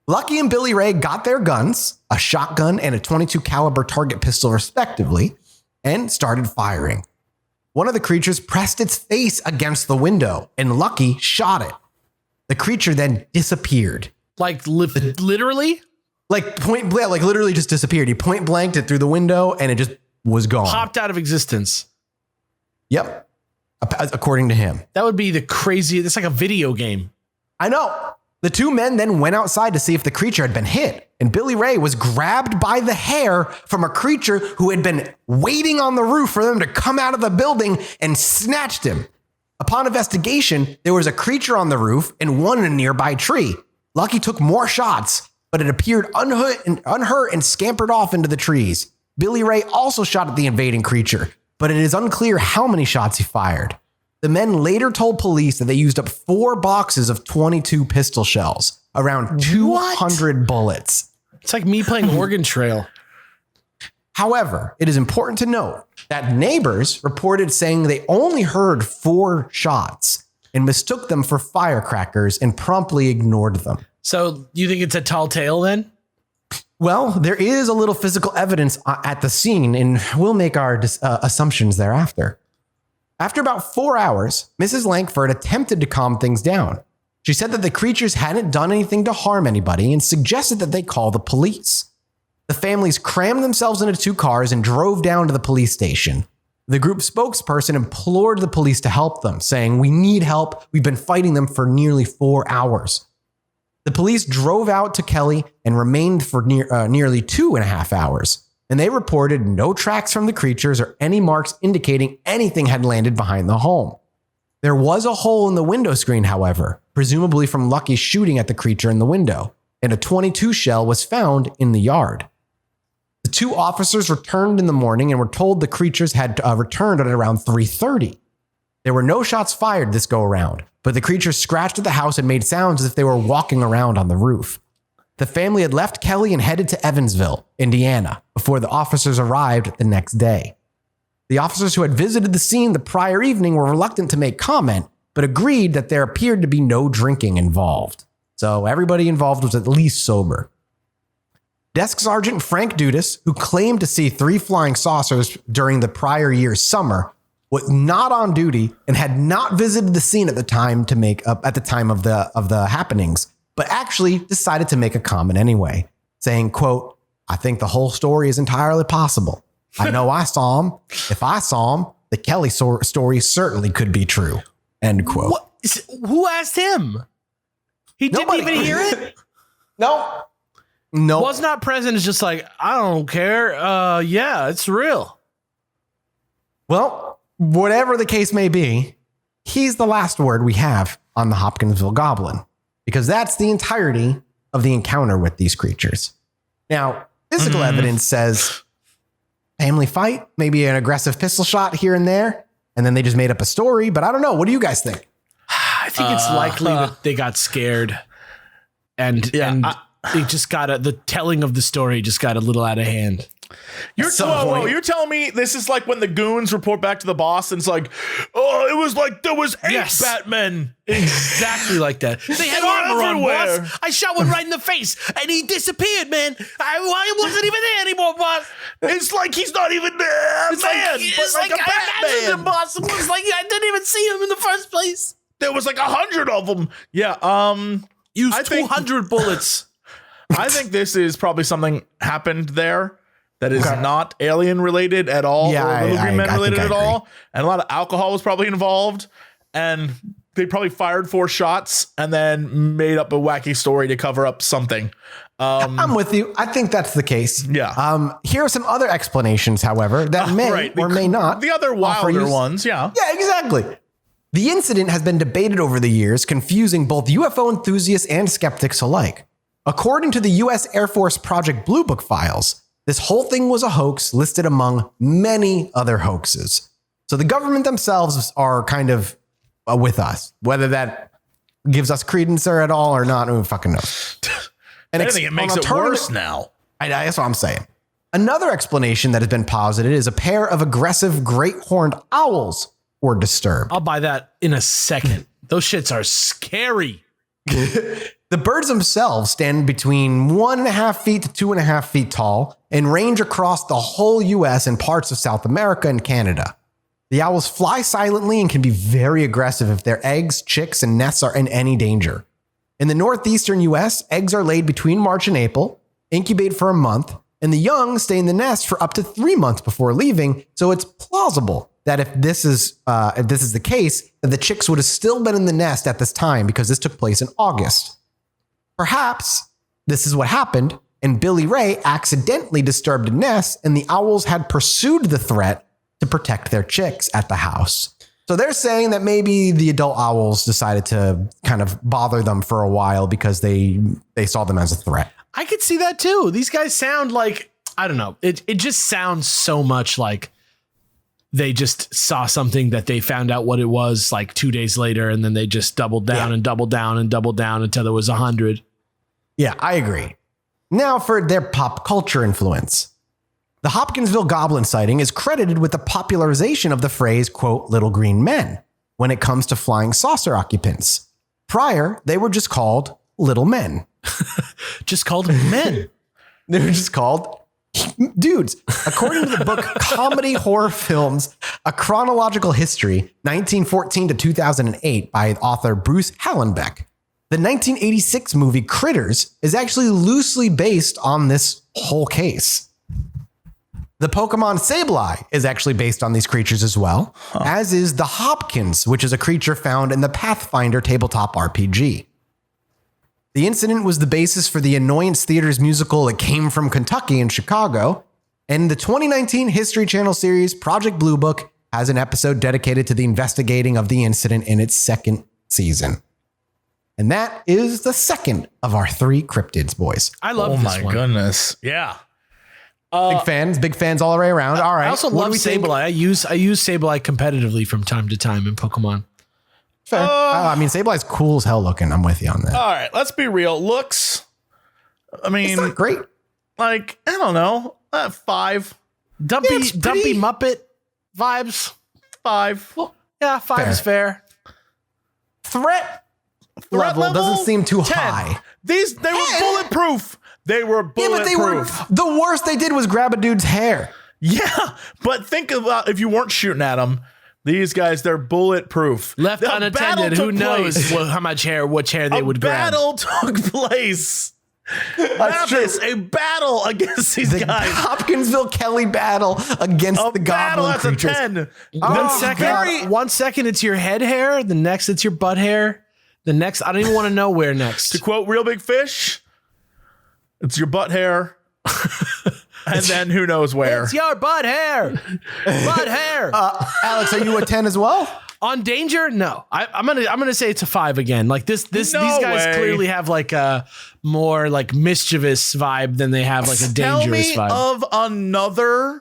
Lucky and Billy Ray got their guns, a shotgun and a .22 caliber target pistol respectively, and started firing. One of the creatures pressed its face against the window, and Lucky shot it. The creature then disappeared. Like literally Like point blank, like literally just disappeared. He point blanked it through the window and it just was gone. popped out of existence. Yep. According to him. That would be the craziest. It's like a video game. I know. The 2 men then went outside to see if the creature had been hit, and Billy Ray was grabbed by the hair from a creature who had been waiting on the roof for them to come out of the building and snatched him. Upon investigation, there was a creature on the roof and one in a nearby tree. Lucky took more shots, but it appeared unhurt and scampered off into the trees. Billy Ray also shot at the invading creature, but it is unclear how many shots he fired. The men later told police that they used up 4 boxes of .22 pistol shells, around 200 bullets. It's like me playing Oregon Trail. However, it is important to note that neighbors reported saying they only heard 4 shots and mistook them for firecrackers and promptly ignored them. So you think it's a tall tale then? Well, there is a little physical evidence at the scene, and we'll make our assumptions thereafter. After about 4 hours, Mrs. Langford attempted to calm things down. She said that the creatures hadn't done anything to harm anybody and suggested that they call the police. The families crammed themselves into 2 cars and drove down to the police station. The group spokesperson implored the police to help them, saying, "We need help. We've been fighting them for nearly 4 hours." The police drove out to Kelly and remained for nearly 2.5 hours, and they reported no tracks from the creatures or any marks indicating anything had landed behind the home. There was a hole in the window screen, however, presumably from Lucky shooting at the creature in the window, and a .22 shell was found in the yard. The 2 officers returned in the morning and were told the creatures had returned at around 3:30. There were no shots fired this go around, but the creatures scratched at the house and made sounds as if they were walking around on the roof. The family had left Kelly and headed to Evansville, Indiana, before the officers arrived the next day. The officers who had visited the scene the prior evening were reluctant to make comment, but agreed that there appeared to be no drinking involved. So everybody involved was at least sober. Desk Sergeant Frank Dudas, who claimed to see 3 flying saucers during the prior year's summer, was not on duty and had not visited the scene at the time of the happenings, but actually decided to make a comment anyway, saying, quote, "I think the whole story is entirely possible. I know I saw him. If I saw him, the Kelly story certainly could be true." End quote. Who asked him? He Nobody. didn't even hear it. No. Was not present. Is just like, I don't care. Yeah, it's real. Well, whatever the case may be, he's the last word we have on the Hopkinsville Goblin, because that's the entirety of the encounter with these creatures. Now, physical evidence says family fight, maybe an aggressive pistol shot here and there, and then they just made up a story. But I don't know. What do you guys think? I think it's likely that they got scared, and they just got the telling of the story just got a little out of hand. You're telling me this is like when the goons report back to the boss and it's like, oh, it was like there was 8 Batmen. Exactly like that. They had armor on, boss. I shot one right in the face and he disappeared, man. I wasn't even there anymore, boss. It's like he's not even there, it's like a Batman. Him, boss. It was like I didn't even see him in the first place. There was like 100 of them. Yeah. Use 200 bullets. I think this is probably something happened there that is not alien related at all, or Little Green Men related at all. And a lot of alcohol was probably involved. And they probably fired 4 shots and then made up a wacky story to cover up something. I'm with you. I think that's the case. Yeah. Here are some other explanations, however, that may or may not. The other wilder ones. Yeah. Yeah, exactly. The incident has been debated over the years, confusing both UFO enthusiasts and skeptics alike. According to the U.S. Air Force Project Blue Book files, this whole thing was a hoax listed among many other hoaxes. So the government themselves are kind of with us. Whether that gives us credence or at all or not, who fucking knows. And I think it makes it worse now. That's what I'm saying. Another explanation that has been posited is a pair of aggressive great horned owls were disturbed. I'll buy that in a second. Those shits are scary. The birds themselves stand between 1.5 feet to 2.5 feet tall and range across the whole U.S. and parts of South America and Canada. The owls fly silently and can be very aggressive if their eggs, chicks, and nests are in any danger. In the northeastern U.S., eggs are laid between March and April, incubate for a month, and the young stay in the nest for up to 3 months before leaving. So it's plausible that if this is the case, that the chicks would have still been in the nest at this time because this took place in August. Perhaps this is what happened, and Billy Ray accidentally disturbed a nest, and the owls had pursued the threat to protect their chicks at the house. So they're saying that maybe the adult owls decided to kind of bother them for a while because they saw them as a threat. I could see that too. These guys sound like, I don't know. It just sounds so much like they just saw something that they found out what it was like 2 days later, and then they just doubled down and doubled down and doubled down until there was 100. Yeah, I agree. Now for their pop culture influence. The Hopkinsville Goblin sighting is credited with the popularization of the phrase, quote, little green men, when it comes to flying saucer occupants. Prior, they were just called little men. Just called men. They were just called dudes. According to the book Comedy Horror Films, A Chronological History, 1914 to 2008 by author Bruce Hallenbeck, the 1986 movie Critters is actually loosely based on this whole case. The Pokemon Sableye is actually based on these creatures as well, as is the Hopkins, which is a creature found in the Pathfinder tabletop RPG. The incident was the basis for the Annoyance Theater's musical It Came from Kentucky in Chicago, and the 2019 History Channel series Project Blue Book has an episode dedicated to the investigating of the incident in its 2nd season. And that is the second of our 3 cryptids, boys. I love this one. Oh my goodness. Yeah. Big fans all the way around. All right. I also love Sableye. I use Sableye competitively from time to time in Pokemon. Fair. I mean, Sableye's cool as hell looking. I'm with you on that. All right, let's be real. Looks, I mean, it's not great. Like, I don't know, 5. Dumpy Muppet vibes. 5. Well, yeah, 5 is fair. Threat level doesn't seem too 10. high. They were bulletproof. They were bulletproof. The worst they did was grab a dude's hair. Yeah, but think about if you weren't shooting at them. These guys, they're bulletproof. Left unattended. Who knows what hair they would grab? A battle took place That is a battle against these The guys. Hopkinsville Kelly battle against A the battle, goblin that's creatures. a 10. One second it's your head hair, the next it's your butt hair, the next I don't even want to know where next. To quote Real Big Fish, it's your butt hair. And then who knows where. It's your butt hair. Butt hair. Alex, are you a 10 as well? On danger, no. I'm gonna say it's a 5 again. Like this No these guys way. clearly have like a more like mischievous vibe than they have like a Tell dangerous me vibe. of another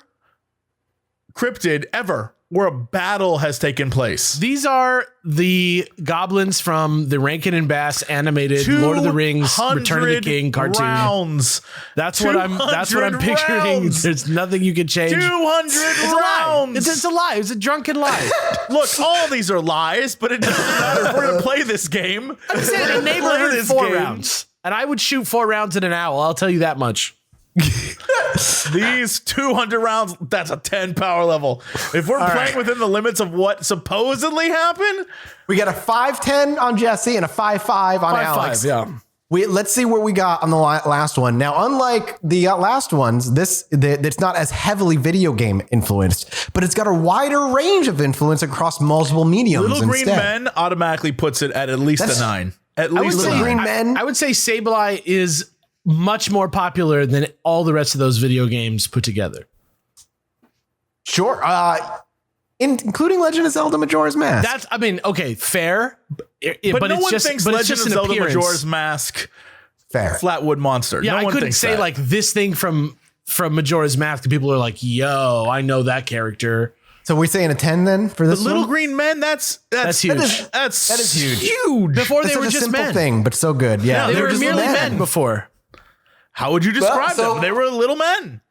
cryptid ever where a battle has taken place. These are the goblins from the Rankin and Bass animated Lord of the Rings Return of the King cartoon. Rounds. That's what I'm 200 picturing. rounds. There's nothing you can change. 200 It's a lie. rounds. It's a lie. It's a drunken lie. Look, all these are lies, but it doesn't matter if we're going to play this game. I'm saying a Play neighborhood this 4 game. rounds. And I would shoot 4 rounds at an owl. I'll tell you that much. These 200 rounds, that's a 10 power level. If we're playing within the limits of what supposedly happened, We got a 5-10 on Jesse and a 5-5 on Alex. 5-5, yeah. Let's see what we got on the last one. Now, unlike the last ones, it's not as heavily video game influenced, but it's got a wider range of influence across multiple mediums. Little Green instead. Men automatically puts it at least That's- a 9. At I would least a say, 9. Green Men. I would say Sableye is much more popular than all the rest of those video games put together. Sure. Including Legend of Zelda Majora's Mask. That's, I mean, okay, fair. But but no it's one just, thinks but it's Legend just of an Zelda appearance. Majora's Mask fair. Flatwood Monster. Yeah, no I one couldn't thinks say that. like this thing from Majora's Mask. And people are like, "Yo, I know that character." So we're saying a 10 then for this Little one? Green Men, that's huge. That is huge. Huge. Before they That's were such a just simple men. thing, but so good. Yeah, They they're were just merely men before. How would you describe so- them? They were little men.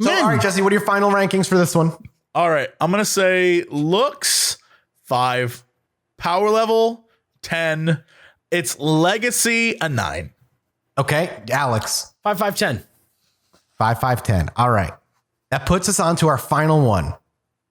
So, all right, Jesse, what are your final rankings for this one? All right, I'm going to say looks 5, power level 10, its legacy a 9. Okay, Alex. 5, 5, 10. 5, 5, 10. All right. That puts us on to our final one.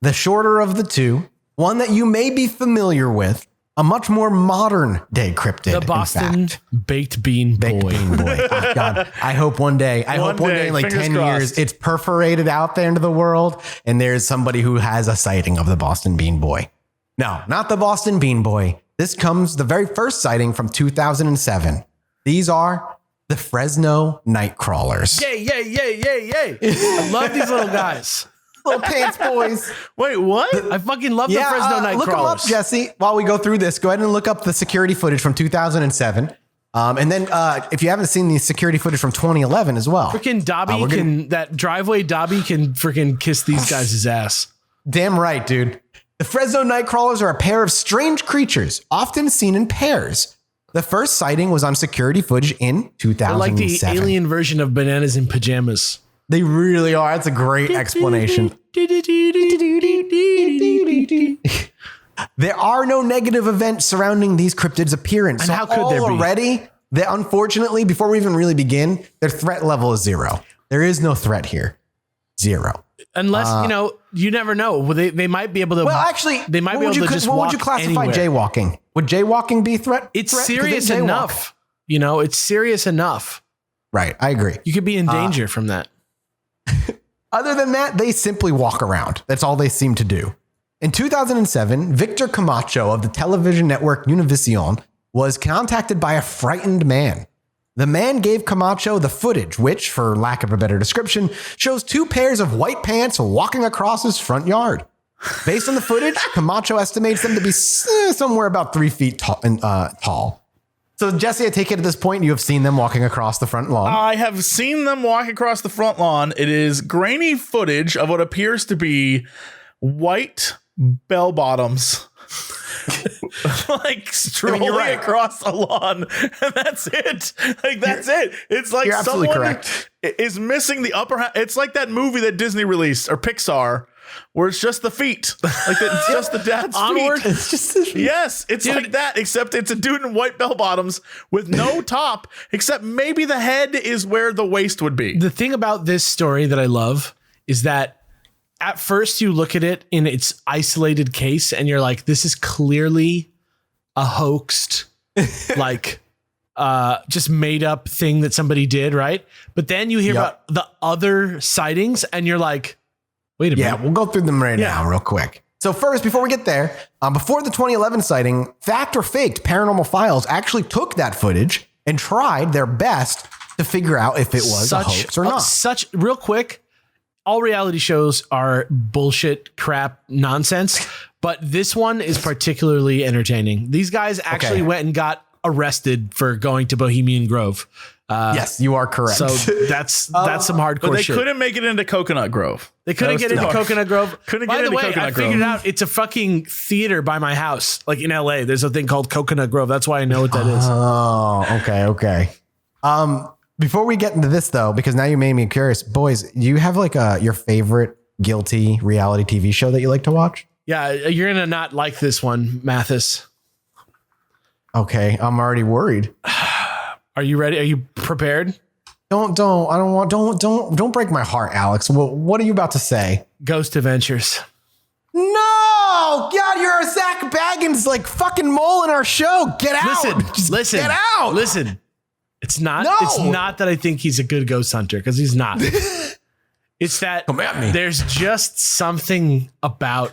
The shorter of the two, one that you may be familiar with, a much more modern day cryptid. The Boston Baked Bean Baked Boy. Bean Boy. Oh, God, I hope one day, in like fingers 10 years, crossed. it's perforated out there into the world and there's somebody who has a sighting of the Boston Bean Boy. No, not the Boston Bean Boy. This comes the very first sighting from 2007. These are the Fresno Nightcrawlers. Yay, yay, yay, yay, yay. I love these little guys. Little pants boys. Wait, what? I fucking love the Fresno look them up, Nightcrawlers. Jesse. While we go through this, go ahead and look up the security footage from 2007. And then if you haven't seen the security footage from 2011 as well. Freaking Dobby that driveway Dobby can freaking kiss these guys' ass. Damn right, dude. The Fresno Nightcrawlers are a pair of strange creatures, often seen in pairs. The first sighting was on security footage in 2007. They're like the alien version of Bananas in Pajamas. They really are. That's a great explanation. There are no negative events surrounding these cryptids' appearance. And how could there be? Already, unfortunately, before we even really begin, their threat level is 0. There is no threat here. 0. Unless, you never know. Well, they might be able to. Well, actually, they might be able to just what walk would you classify anywhere. jaywalking? Would jaywalking be threat? It's threat? 'Cause they serious jaywalk. enough. It's serious enough. Right. I agree. You could be in danger from that. Other than that, they simply walk around. That's all they seem to do. In 2007, Victor Camacho of the television network Univision was contacted by a frightened man. The man gave Camacho the footage, which, for lack of a better description, shows 2 pairs of white pants walking across his front yard. Based on the footage, Camacho estimates them to be somewhere about 3 feet tall. So, Jesse, I take it at this point you have seen them walking across the front lawn. I have seen them walk across the front lawn. It is grainy footage of what appears to be white bell bottoms. Like strolling right. across the lawn, and that's it. Like that's it. It's like you're absolutely someone correct. is missing the upper half. It's like that movie that Disney released or Pixar, where it's just the feet, like it's just the dad's Onward. feet. It's just Yes, it's like that, except it's a dude in white bell bottoms with no top, except maybe the head is where the waist would be. The thing about this story that I love is that at first you look at it in its isolated case and you're like, this is clearly a hoaxed, like just made up thing that somebody did, right? But then you hear Yep. about the other sightings and you're like, wait a Yeah, minute. we'll go through them right now real quick. So first, before we get there, before the 2011 sighting, Fact or Faked Paranormal Files actually took that footage and tried their best to figure out if it was a hoax or not. Real quick, all reality shows are bullshit, crap, nonsense, but this one is particularly entertaining. These guys actually went and got arrested for going to Bohemian Grove. Yes, you are correct. So that's some hardcore But they shit. couldn't make it into Coconut Grove. They couldn't get into Coconut Grove. Couldn't By get the into way, Coconut I figured Grove. out it's a fucking theater by my house, like in LA. There's a thing called Coconut Grove. That's why I know what that is. Oh, okay. Before we get into this though, because now you made me curious, boys, do you have like your favorite guilty reality TV show that you like to watch? Yeah, you're gonna not like this one, Mathis. Okay, I'm already worried. Are you ready? Are you prepared? Don't break my heart, Alex. Well, what are you about to say? Ghost Adventures. No, God, you're a Zach Baggins like fucking mole in our show. Get out. Listen, get out. Listen. It's not. No. It's not that I think he's a good ghost hunter, because he's not. It's that Come at me. There's just something about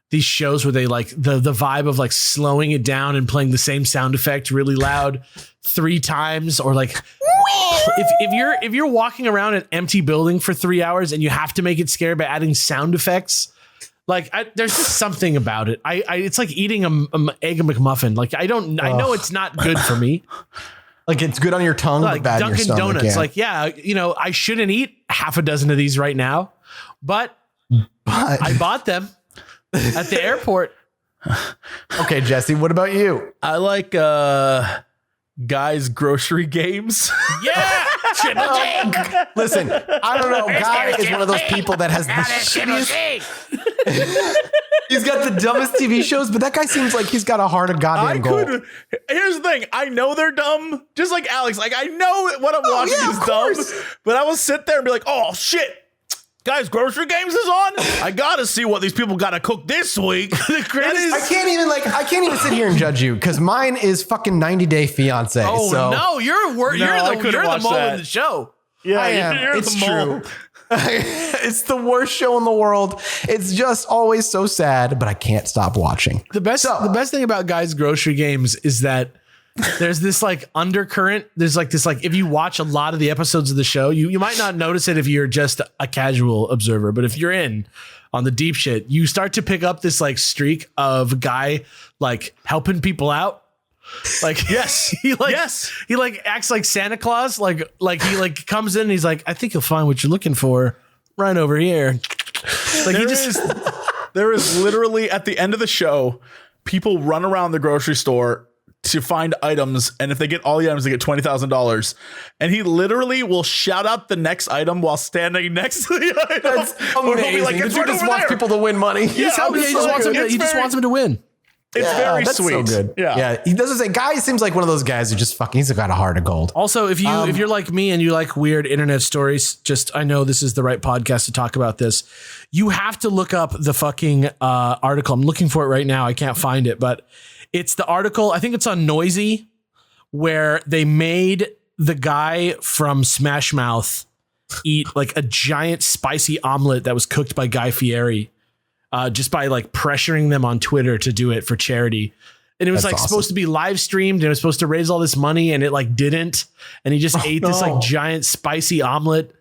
these shows where they like the vibe of like slowing it down and playing the same sound effect really loud 3 times, or like if you're walking around an empty building for 3 hours and you have to make it scary by adding sound effects. Like there's just something about it. It's like eating a egg McMuffin. Like I know it's not good for me. Like it's good on your tongue, Like but bad in Dunkin' your stomach. Donuts. Yeah. Like, yeah, I shouldn't eat half a dozen of these right now, but I bought them at the airport. Okay, Jesse, what about you? I like Guys Grocery Games. Yeah. Listen, I don't know. Guy is one of those people that has the shittiest. He's got the dumbest TV shows, but that guy seems like he's got a heart of goddamn gold. Here's the thing. I know they're dumb, just like Alex. Like I know what I'm watching is dumb, but I will sit there and be like, oh shit. Guys, Grocery Games is on. I gotta see what these people gotta cook this week. I can't even sit here and judge you because mine is fucking 90 Day Fiance. Oh so. no, you're the mole that. in the show. Yeah, I am. you're It's the mole. true. It's the worst show in the world. It's just always so sad, but I can't stop watching. The best thing about Guys Grocery Games is that there's this like undercurrent. There's like this, like if you watch a lot of the episodes of the show, you might not notice it if you're just a casual observer, but if you're in on the deep shit, you start to pick up this like streak of guy like helping people out. Like Yes. he acts like Santa Claus. Like he like comes in and he's like, I think you'll find what you're looking for right over here. Like There is literally at the end of the show, people run around the grocery store to find items, and if they get all the items, they get $20,000. And he literally will shout out the next item while standing next to the item. That's amazing. Like, The it's dude right just over wants there. people to win money. he just wants him to win. It's very that's sweet. so good. Yeah. He doesn't say. Guy seems like one of those guys who just fucking. He's got a heart of gold. Also, if you're like me and you like weird internet stories, I know this is the right podcast to talk about this. You have to look up the fucking article. I'm looking for it right now. I can't find it, but it's the article. I think it's on Noisy, where they made the guy from Smash Mouth eat like a giant spicy omelet that was cooked by Guy Fieri, just by like pressuring them on Twitter to do it for charity. And it was That's like awesome. supposed to be live streamed and it was supposed to raise all this money, and it like didn't. And he just ate this like giant spicy omelet.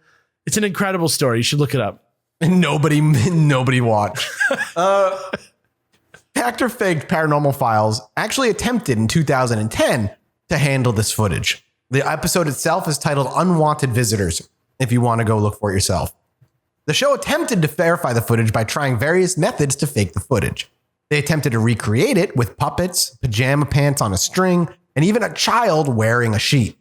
It's an incredible story. You should look it up. Nobody watched. Fact or Faked Paranormal Files actually attempted in 2010 to handle this footage. The episode itself is titled Unwanted Visitors, if you want to go look for it yourself. The show attempted to verify the footage by trying various methods to fake the footage. They attempted to recreate it with puppets, pajama pants on a string, and even a child wearing a sheet.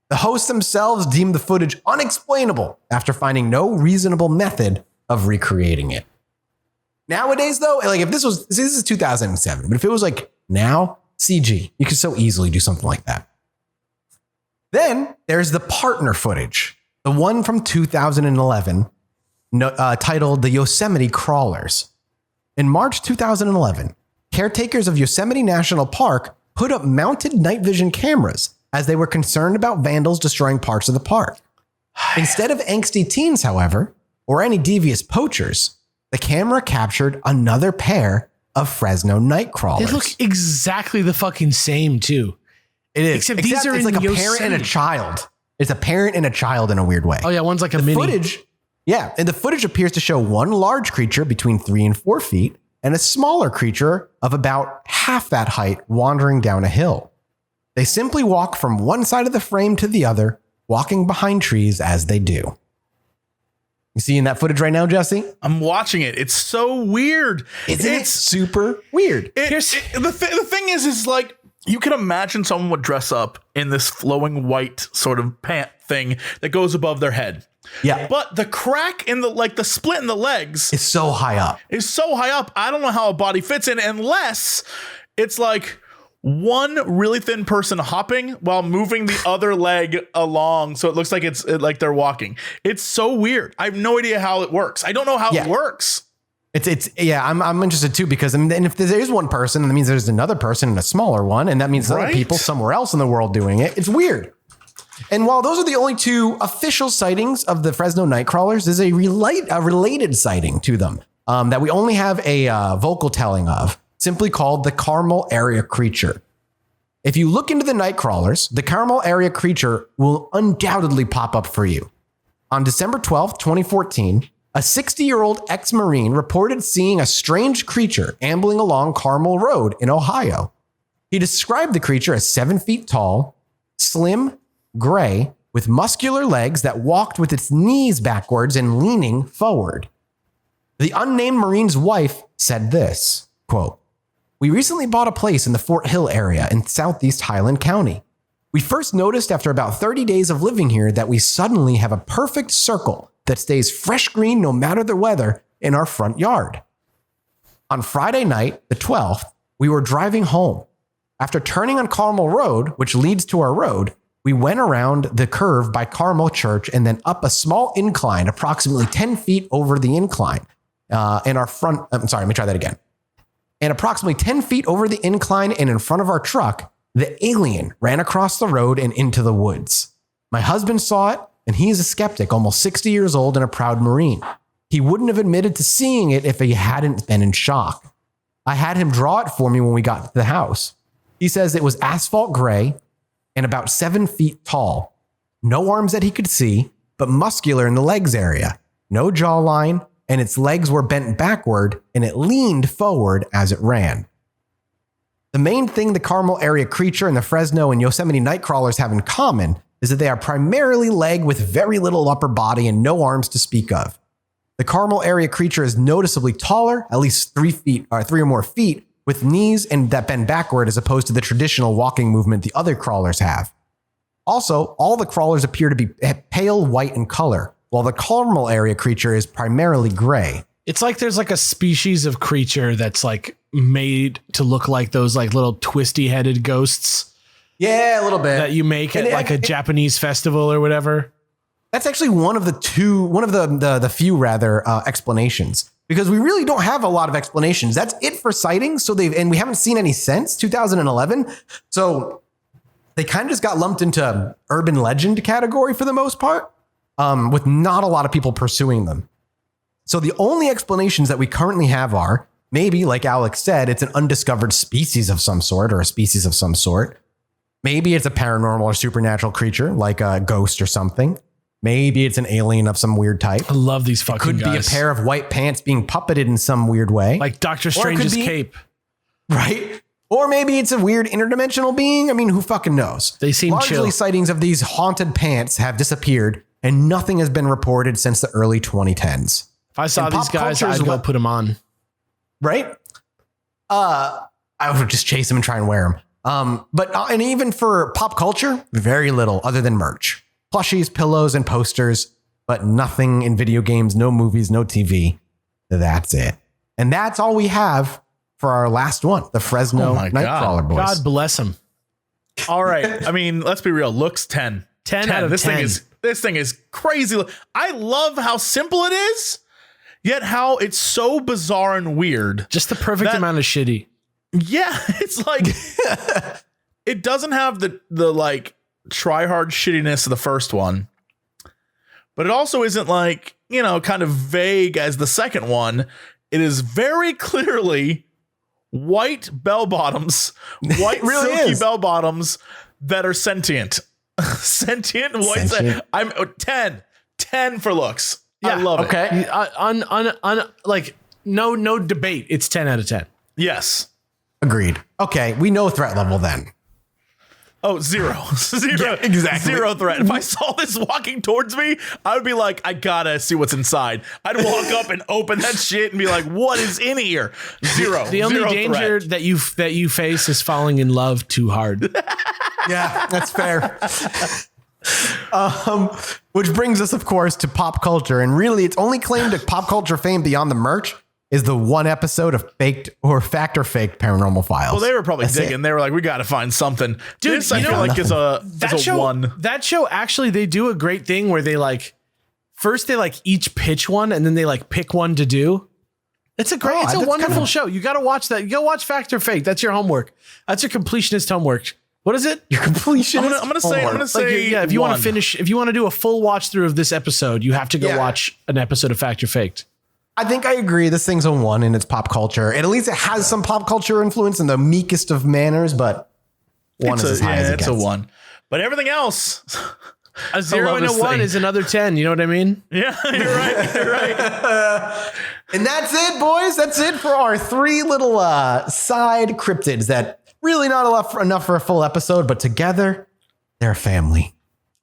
The hosts themselves deemed the footage unexplainable after finding no reasonable method of recreating it. Nowadays, though, like if this is 2007, but if it was like now, CG, you could so easily do something like that. Then there's the partner footage, the one from 2011, titled the Yosemite Crawlers. In March 2011, caretakers of Yosemite National Park put up mounted night vision cameras as they were concerned about vandals destroying parts of the park. Instead of angsty teens, however, or any devious poachers, the camera captured another pair of Fresno Nightcrawlers. They look exactly the fucking same too. It is. Except these are it's in like a parent Yosemite. and a child. It's a parent and a child in a weird way. Oh yeah, one's like a The mini. footage, yeah, and the footage appears to show one large creature between 3 and 4 feet and a smaller creature of about half that height wandering down a hill. They simply walk from one side of the frame to the other, walking behind trees as they do. You seeing that footage right now, Jesse? I'm watching it. It's so weird. Isn't it super weird? The thing is like, you can imagine someone would dress up in this flowing white sort of pant thing that goes above their head. Yeah. But the crack in the split in the legs It's so high up. is so high up. I don't know how a body fits in unless it's like one really thin person hopping while moving the other leg along. So it looks like like they're walking. It's so weird. I have no idea how it works. I don't know how it works. I'm interested too, because and if there is one person, that means there's another person and a smaller one, and that means there are people somewhere else in the world doing it. It's weird. And while those are the only 2 official sightings of the Fresno Nightcrawlers, there's a related sighting to them that we only have a vocal telling of, simply called the Carmel Area Creature. If you look into the Nightcrawlers, the Carmel Area Creature will undoubtedly pop up for you. On December 12th, 2014, a 60-year-old ex-Marine reported seeing a strange creature ambling along Carmel Road in Ohio. He described the creature as 7 feet tall, slim, gray, with muscular legs that walked with its knees backwards and leaning forward. The unnamed Marine's wife said this, quote, "We recently bought a place in the Fort Hill area in southeast Highland County. We first noticed after about 30 days of living here that we suddenly have a perfect circle that stays fresh green no matter the weather in our front yard. On Friday night, the 12th, we were driving home. After turning on Carmel Road, which leads to our road, we went around the curve by Carmel Church and then up a small incline approximately 10 feet over the incline. And approximately 10 feet over the incline and in front of our truck, the alien ran across the road and into the woods. My husband saw it, and he's a skeptic, almost 60 years old and a proud Marine. He wouldn't have admitted to seeing it if he hadn't been in shock. I had him draw it for me when we got to the house. He says it was asphalt gray and about 7 feet tall. No arms that he could see, but muscular in the legs area. No jawline, and its legs were bent backward and it leaned forward as it ran. The main thing the Carmel Area Creature and the Fresno and Yosemite Nightcrawlers have in common is that they are primarily leg with very little upper body and no arms to speak of. The Carmel Area Creature is noticeably taller, at least 3 feet or 3 or more feet, with knees and that bend backward as opposed to the traditional walking movement the other crawlers have. Also, all the crawlers appear to be pale white in color, while the Carmel Area Creature is primarily gray. It's like there's like a species of creature that's like made to look like those like little twisty headed ghosts. Yeah, a little bit. That you make at like a Japanese festival or whatever. That's actually one of the few explanations, because we really don't have a lot of explanations. That's it for sightings. And we haven't seen any since 2011. So they kind of just got lumped into urban legend category for the most part, with not a lot of people pursuing them. So the only explanations that we currently have are maybe, like Alex said, it's an undiscovered species of some sort or a species of some sort. Maybe it's a paranormal or supernatural creature like a ghost or something. Maybe it's an alien of some weird type. I love these fucking guys. It could be a pair of white pants being puppeted in some weird way. Like Doctor Strange's cape. Right? Or maybe it's a weird interdimensional being. I mean, who fucking knows? They seem Largely, chill. sightings of these haunted pants have disappeared and nothing has been reported since the early 2010s. If I saw these guys, I'd go put them on. Right? I would just chase them and try and wear them. And even for pop culture, very little other than merch. Plushies, pillows, and posters, but nothing in video games, no movies, no TV. That's it. And that's all we have for our last one, the Fresno Nightcrawler boys. God bless them. All right. I mean, let's be real. Looks 10. 10 out of 10. This thing is crazy. I love how simple it is, yet how it's so bizarre and weird. Just the perfect amount of shitty. Yeah, it's like it doesn't have the like try-hard shittiness of the first one, but it also isn't like, you know, kind of vague as the second one. It is very clearly white bell bottoms, white really silky is. bell bottoms that are sentient. Sentient white. Sentient. I'm 10 for looks. I love it. Okay. Like no debate. It's 10 out of 10. Yes. Agreed. Okay, we know threat level then. Oh, zero. Yeah, exactly. Zero threat. If I saw this walking towards me, I would be like, I gotta see what's inside. I'd walk up and open that shit and be like, what is in here? Zero. The only Zero danger threat. that you face is falling in love too hard. Yeah, that's fair. Which brings us, of course, to pop culture. And really, its only claim to pop culture fame beyond the merch is the one episode of faked or fact or faked Paranormal Files. Well, they were probably That's digging. it. They were like, we got to find something. Dude, This, I you feel know, like is a show, one. That show, actually, they do a great thing where they like, first they like each pitch one and then they like pick one to do. It's a great, it's a that's wonderful kinda- show. You got to watch that. You go watch Fact or Fake. That's your homework. That's your completionist homework. What is it? Your completion. I'm gonna say Like, yeah, if you want one. to finish, if you want to do a full watch through of this episode, you have to go Yeah. watch an episode of Fact or Faked. I think I agree. This thing's a one in its pop culture. And at least it has some pop culture influence in the meekest of manners, but one It's is a, as high as it it's gets. a one. But everything else, A 0 love and a this 1 thing. is another 10. You know what I mean? yeah, you're right. You're right. And that's it, boys. That's it for our three little side cryptids that really not enough for a full episode, but together they're a family.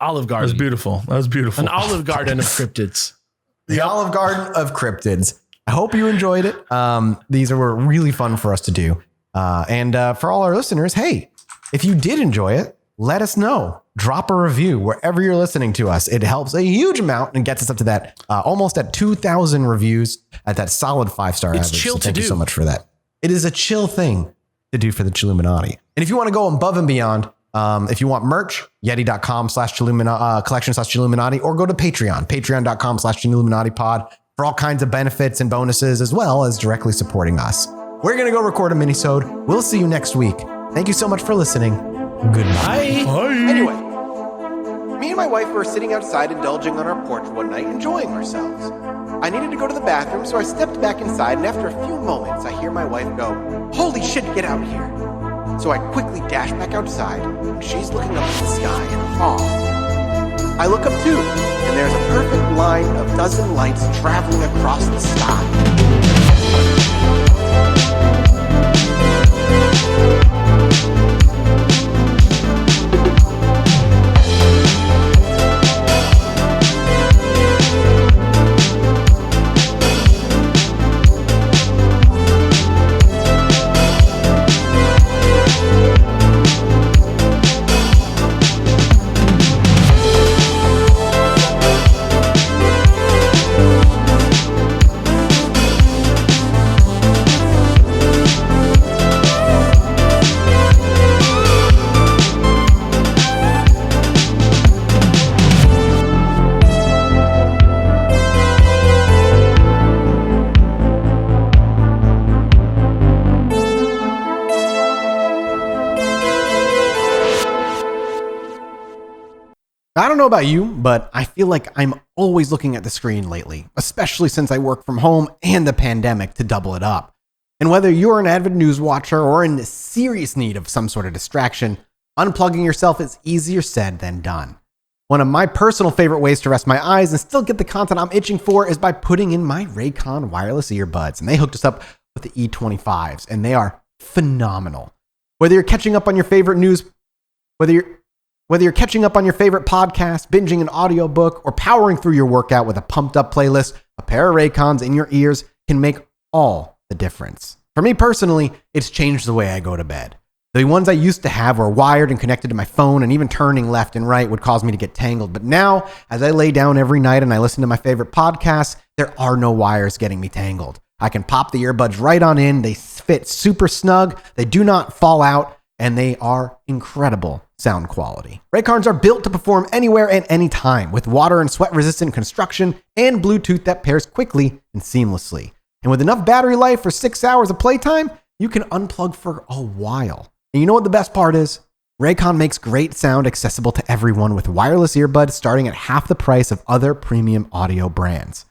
Olive That was Garden. beautiful. That was beautiful. An Olive Garden of cryptids. The Olive Garden of Cryptids. I hope you enjoyed it. These were really fun for us to do. And for all our listeners, hey, if you did enjoy it, let us know. Drop a review wherever you're listening to us. It helps a huge amount and gets us up to that almost at 2,000 reviews at that solid 5-star It's average. chill So thank to you do. so much for that. It is a chill thing to do for the Chilluminati. And if you want to go above and beyond, if you want merch, yeti.com/collection/Chilluminati, or go to Patreon, patreon.com/Chilluminati pod for all kinds of benefits and bonuses, as well as directly supporting us. We're going to go record a mini-sode. We'll see you next week. Thank you so much for listening. Goodbye. Bye. Anyway, me and my wife were sitting outside indulging on our porch one night, enjoying ourselves. I needed to go to the bathroom, so I stepped back inside, and after a few moments, I hear my wife go, "Holy shit, get out here." So I quickly dash back outside, and she's looking up at the sky in awe. I look up too, and there's a perfect line of dozen lights traveling across the sky. I don't know about you, but I feel like I'm always looking at the screen lately, especially since I work from home and the pandemic to double it up. And whether you're an avid news watcher or in serious need of some sort of distraction, unplugging yourself is easier said than done. One of my personal favorite ways to rest my eyes and still get the content I'm itching for is by putting in my Raycon wireless earbuds. And they hooked us up with the E25s, and they are phenomenal. Whether you're catching up on your favorite news, whether you're catching up on your favorite podcast, binging an audiobook, or powering through your workout with a pumped up playlist, a pair of Raycons in your ears can make all the difference. For me personally, it's changed the way I go to bed. The ones I used to have were wired and connected to my phone, and even turning left and right would cause me to get tangled. But now, as I lay down every night and I listen to my favorite podcasts, there are no wires getting me tangled. I can pop the earbuds right on in. They fit super snug. They do not fall out, and they are incredible sound quality. Raycons are built to perform anywhere and anytime with water and sweat resistant construction and Bluetooth that pairs quickly and seamlessly. And with enough battery life for 6 hours of playtime, you can unplug for a while. And you know what the best part is? Raycon makes great sound accessible to everyone with wireless earbuds starting at half the price of other premium audio brands.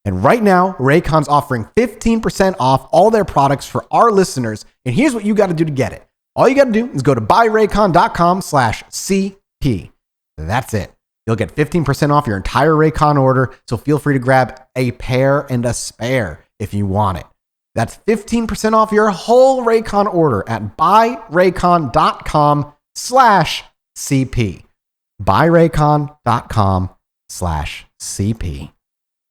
And right now, Raycon's offering 15% off all their products for our listeners. And here's what you got to do to get it. All you got to do is go to buyraycon.com/CP. That's it. You'll get 15% off your entire Raycon order. So feel free to grab a pair and a spare if you want it. That's 15% off your whole Raycon order at buyraycon.com/CP. buyraycon.com/CP.